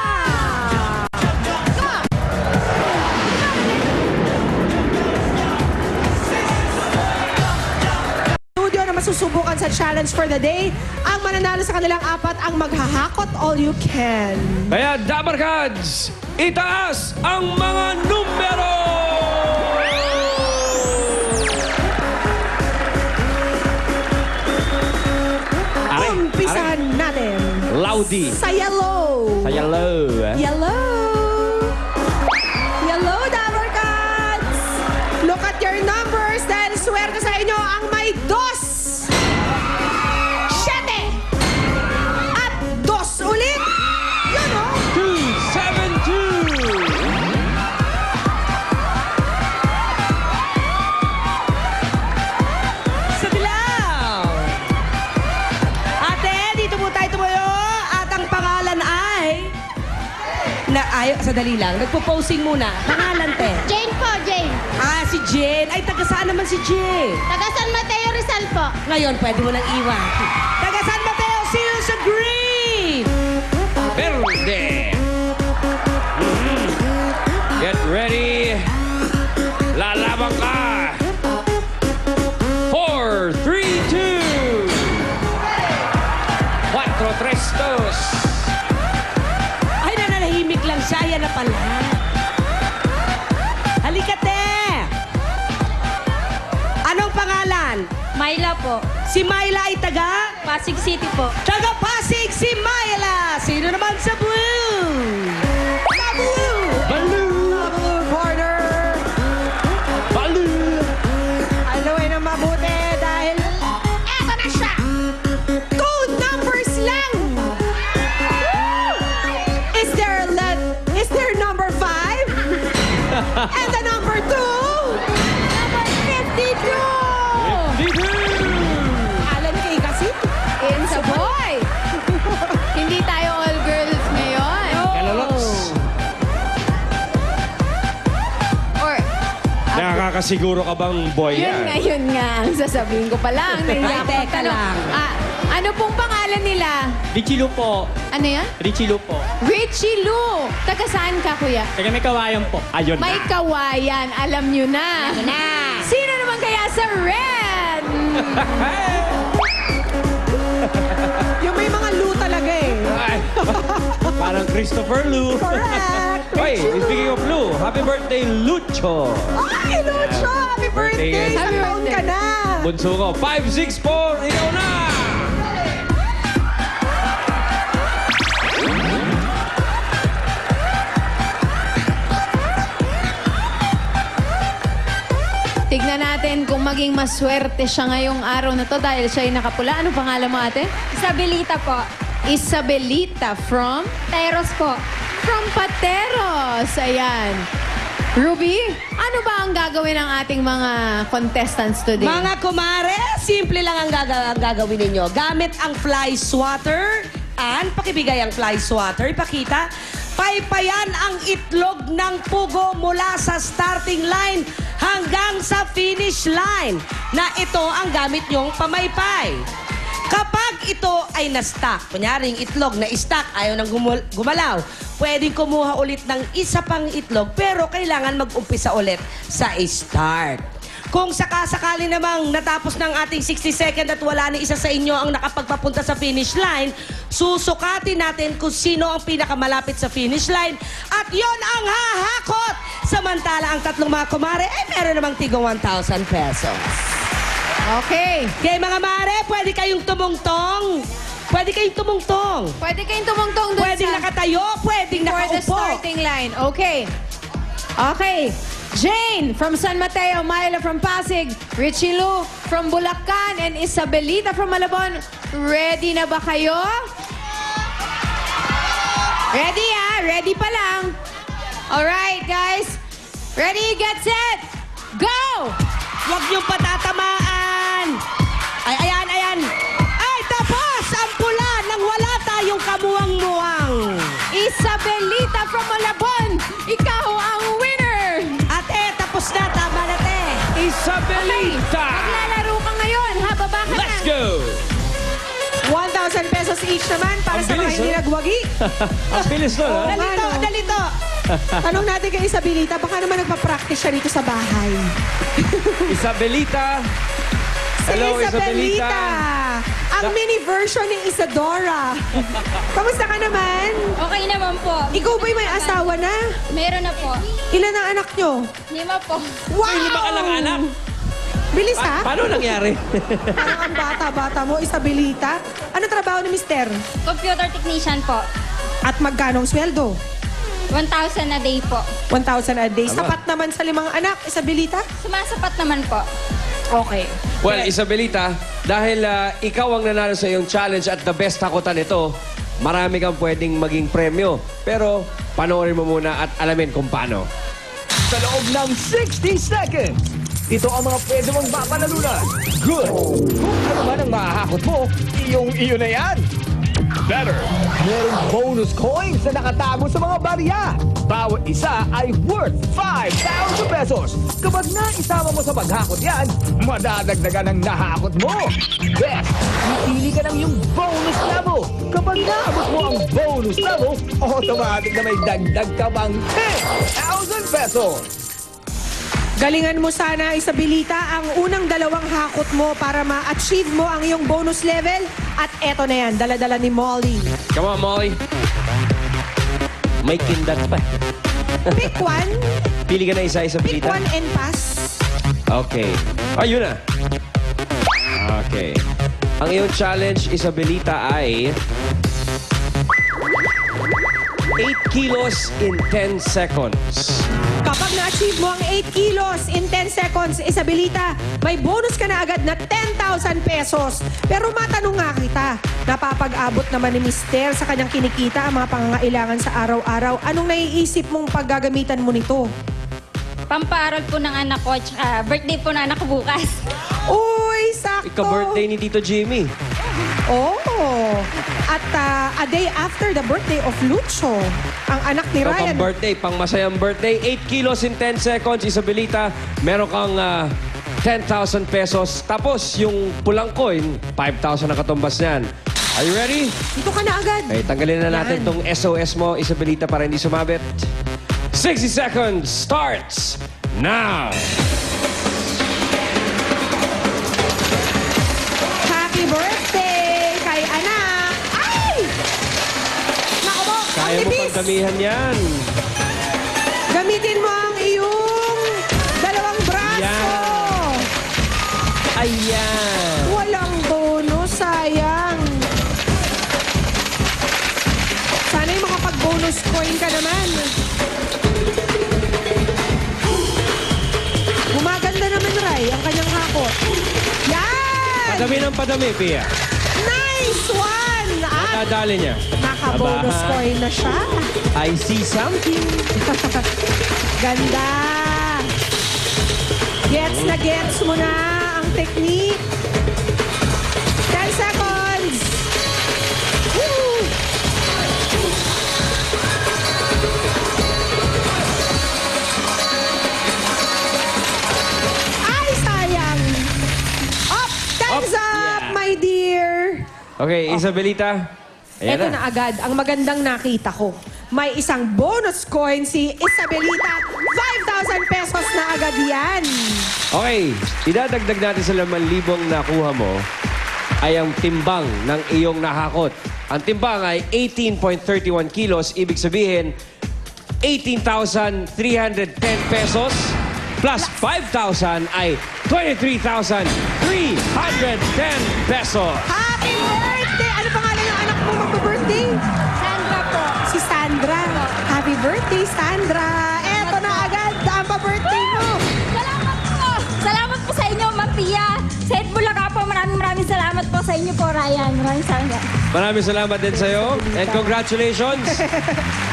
Masusubukan sa challenge for the day. Ang mananalo sa kanilang apat ang maghahakot all you can. Kaya Dabarkads, itaas ang mga numero! Umpisahan natin. Loudy. Sa yellow. Sa yellow. Yellow. Yellow, Dabarkads. Look at your numbers dahil swerte sa inyo ang may 2. Ulit! Yan o! 272! Sa dilaw! Ate, dito po tayo tumuyo. At ang pangalan ay... Sadali lang. Nagpo-posing muna. Pangalan, te? Jane po, Jane. Si Jane. Ay, taga saan naman si Jane? Taga San Mateo Rizal po. Ngayon, pwede mo nang iwan. Taga San Mateo, see you sa green! Verde. Get ready. Lalaban ka. 4, 3, 2. 4, 3, 2. Ay, nananahimik lang siya. Yan na pala. Halika, te! Anong pangalan? Myla po. Si Myla ay taga? Pasig City po. Taga Pasig si Myla! Sino naman sa blue? Sa blue! Blue! Sa blue corner! Blue! Aluin ang mabuti dahil... Eto na siya! 2 numbers lang! Is there number 5? And the number 2? Number 52! 52! Alan kay kasi? It's a boy! Hindi tayo all girls ngayon. Kalaloks. Or, Nakakasiguro ka bang boy yun nga ang sasabihin ko pa lang. Nahiya ko Teka magtanong. lang. Ano pong pangalan nila? Richie Lu po. Ano yan? Richie Lu po. Richie Lu. Taga saan ka, kuya? Taga may kawayan po. Ayun May na. kawayan. Alam nyo na. Sino naman kaya sa red? Yung may mga lu talaga eh. Parang Christopher Lu. Correct! Oy, speaking of Lu, happy birthday, Lucho. Ay, Lucho! Happy birthday! Birthday. Isang taon ka na! Bunso ko, 564, ikaw na! Tignan natin kung maging maswerte siya ngayong araw na to dahil siya ay nakapula. Ano pangalan mo, ate? Isabelita po. Isabelita from? Teros po. From Pateros. Ayan. Ruby, ano ba ang gagawin ng ating mga contestants today? Mga kumare, simple lang ang gagawin ninyo. Gamit ang fly swatter. Pakibigay ang fly swatter. Ipakita. Paypayan ang itlog ng pugo mula sa starting line hanggang sa finish line. Na ito ang gamit nyong pamaypay. Kapag ito ay na-stack, kunyaring itlog na stack, ayaw nang gumalaw, pwedeng kumuha ulit ng isa pang itlog pero kailangan mag-umpisa ulit sa start. Kung sakasakali namang natapos ng ating 60 second at wala ni isa sa inyo ang nakapagpapunta sa finish line, susukatin natin kung sino ang pinakamalapit sa finish line at yon ang hahakot. Samantala ang tatlong mga kumare ay meron namang tigong 1,000 pesos. Okay. Okay, mga mare, pwede kayong tumungtong. Pwede kayong tumungtong. Pwede kayong tumungtong dun Pwedeng sa... nakatayo, pwedeng For the nakaupo. starting line. Okay. Okay. Jane from San Mateo, Myla from Pasig, Richie Lou from Bulacan, and Isabelita from Malabon. Ready na ba kayo? Ready Ready pa lang. Alright, guys. Ready, get set, go! Huwag niyong patatamaan. Ay, ayan. Ay, tapos ang pula nang wala tayong kamuwang-muwang. Isabelita from Malabon, ikaw ang winner! Ate, tapos na. Tama na, te. Isabelita! Maglalaro ka ngayon, ha? Baba ka Let's na. go! 1,000 pesos each naman para Ang sa mga bilis, hindi oh. nagwagi. Ang bilis nun, ha? Dalito. Tanong natin kay Isabelita, baka naman nagpa-practice siya rito sa bahay. Isabelita. Hello, Isabelita. Ang mini version ni Isadora. Kamusta ka naman? Okay naman po. Ikaw ba'y may asawa na? Meron na po. Ilan ang anak nyo? 5 po. Wow! Ay, 5 ka lang anak. Bilis ha? Paano nangyari? Parang ang bata-bata mo, Isabelita. Ano trabaho ni Mister? Computer technician po. At magkano ang sweldo? 1,000 a day po. 1,000 a day. Tama. Sapat naman sa 5 anak, Isabelita? Sumasapat naman po. Okay. Well, Isabelita, dahil ikaw ang nanalo sa iyong challenge at the best hakutan ito, marami kang pwedeng maging premyo. Pero panoorin mo muna at alamin kung paano. Sa loob ng 60 seconds, ito ang mga pwede mong mapanalunan. Good! Kung ano man ang mahahakot mo, iyo na yan. Better! Merong bonus coins na nakatago sa mga barya. Bawat isa ay worth 5,000 pesos. Kapag naisama mo sa paghakot yan, madadagdagan ang nahakot mo. Best! Pipili ka ng yung bonus level. Kapag naabot mo ang bonus level, automatic na may dagdag ka pang 10,000 pesos. Galingan mo sana, Isabelita, ang unang 2 hakot mo para ma-achieve mo ang iyong bonus level. At eto na yan, dala-dala ni Molly. Come on, Molly. May kindat pa. Pick one. Pili ka na isa, Pick Isabelita. one and pass. Okay. Ayun na. Okay. Ang iyong challenge, Isabelita, ay 8 kilos in 10 seconds. Kapag na-achieve mo ang 8 kilos in 10 seconds, Isabelita, may bonus ka na agad na 10,000 pesos. Pero matanong nga kita, napapag-abot naman ni Mister sa kanyang kinikita ang mga pangangailangan sa araw-araw. Anong naiisip mong paggagamitan mo nito? Pampaaral po ng anak ko, tsaka birthday po ng anak ko bukas. Uy, sakto! Ika-birthday ni Tito Jimmy. Oh! At a day after the birthday of Lucho, ang anak ni Ito Ryan. pang birthday, pang masayang birthday. 8 kilos in 10 seconds, Isabelita. Meron kang 10,000 pesos. Tapos yung pulang coin, 5,000 na katumbas niyan. Are you ready? Dito ka na agad. Okay, tanggalin na natin Yan. tong SOS mo, Isabelita, para hindi sumabit. 60 seconds starts now! Happy birthday kay anak! Ay! Naku mo, ang Kaya mo tipis! pang damihan yan. Gamitin mo ang iyong 2 braso! Yan. Ayan. Walang bonus, sayang. Sana'y makapag-bonus coin ka naman. Gumaganda naman, Ray, ang kanyang hakot. Yan! Padami ng padami, Pia. Nice one! At Nadali niya. naka-bonus Aba. coin na siya. I see something. Ganda! Gets na gets mo na ang technique. 10 seconds! Woo! Ay, sayang! Up! Time's up, my dear! Okay, Isabelita. Ayan Ito na agad, ang magandang nakita ko. May isang bonus coin si Isabelita. 5,000 pesos na agad yan. Okay, idadagdag natin sa 5,000 nakuha mo ay ang timbang ng iyong nahakot. Ang timbang ay 18.31 kilos, ibig sabihin 18,310 pesos plus 5,000 ay 23,310 pesos. Happy birthday! Ano pangalan ng anak mo magpa-birthday? Sandra po. Si Sandra. Happy birthday, Sandra. Eto na agad ang pa-birthday mo. Salamat po! Salamat po sa inyo, Ma'am Pia. Sa Eat Bulaga po, maraming salamat po sa inyo po, Ryan. Maraming salamat. Maraming salamat din sa iyo and congratulations.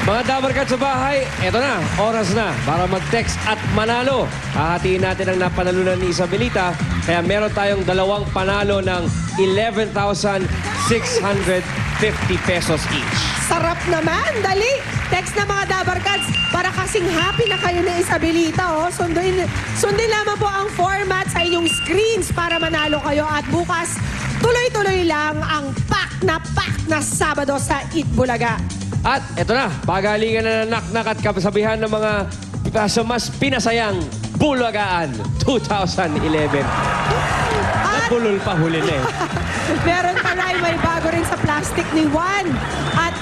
Mga Dabarkat sa bahay, eto na, oras na para mag-text at manalo. Hahatiin natin ang napanalunan ni Isabelita, kaya meron tayong dalawang panalo ng 11,650 pesos each. Sarap naman. Dali. Text na mga Dabarkads para kasing happy na kayo ni Isabelita. Oh. Sundin lamang po ang format sa inyong screens para manalo kayo. At bukas, tuloy-tuloy lang ang pack na Sabado sa Eat Bulaga. At eto na, pagalingan na ng naknak at kasabihan ng mga sa mas pinasayang Bulagaan 2011. Napulol pa huli na eh. Meron pa rin, may bago rin sa plastic ni Juan. At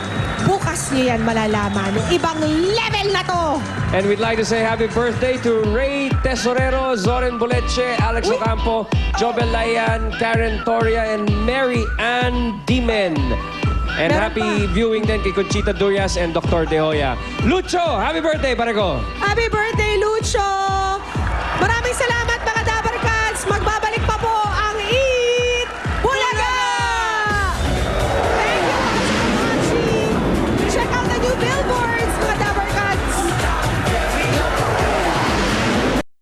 bukas niyo yan malalaman. Ibang level na to. And we'd like to say happy birthday to Ray Tesorero, Zoren Boleche, Alex Ocampo, Jobel Layan, Karen Toria, and Mary Ann Dimen. And happy viewing din kay Conchita Durias and Dr. De Hoya. Lucho, happy birthday, pare ko! Happy birthday, Lucho!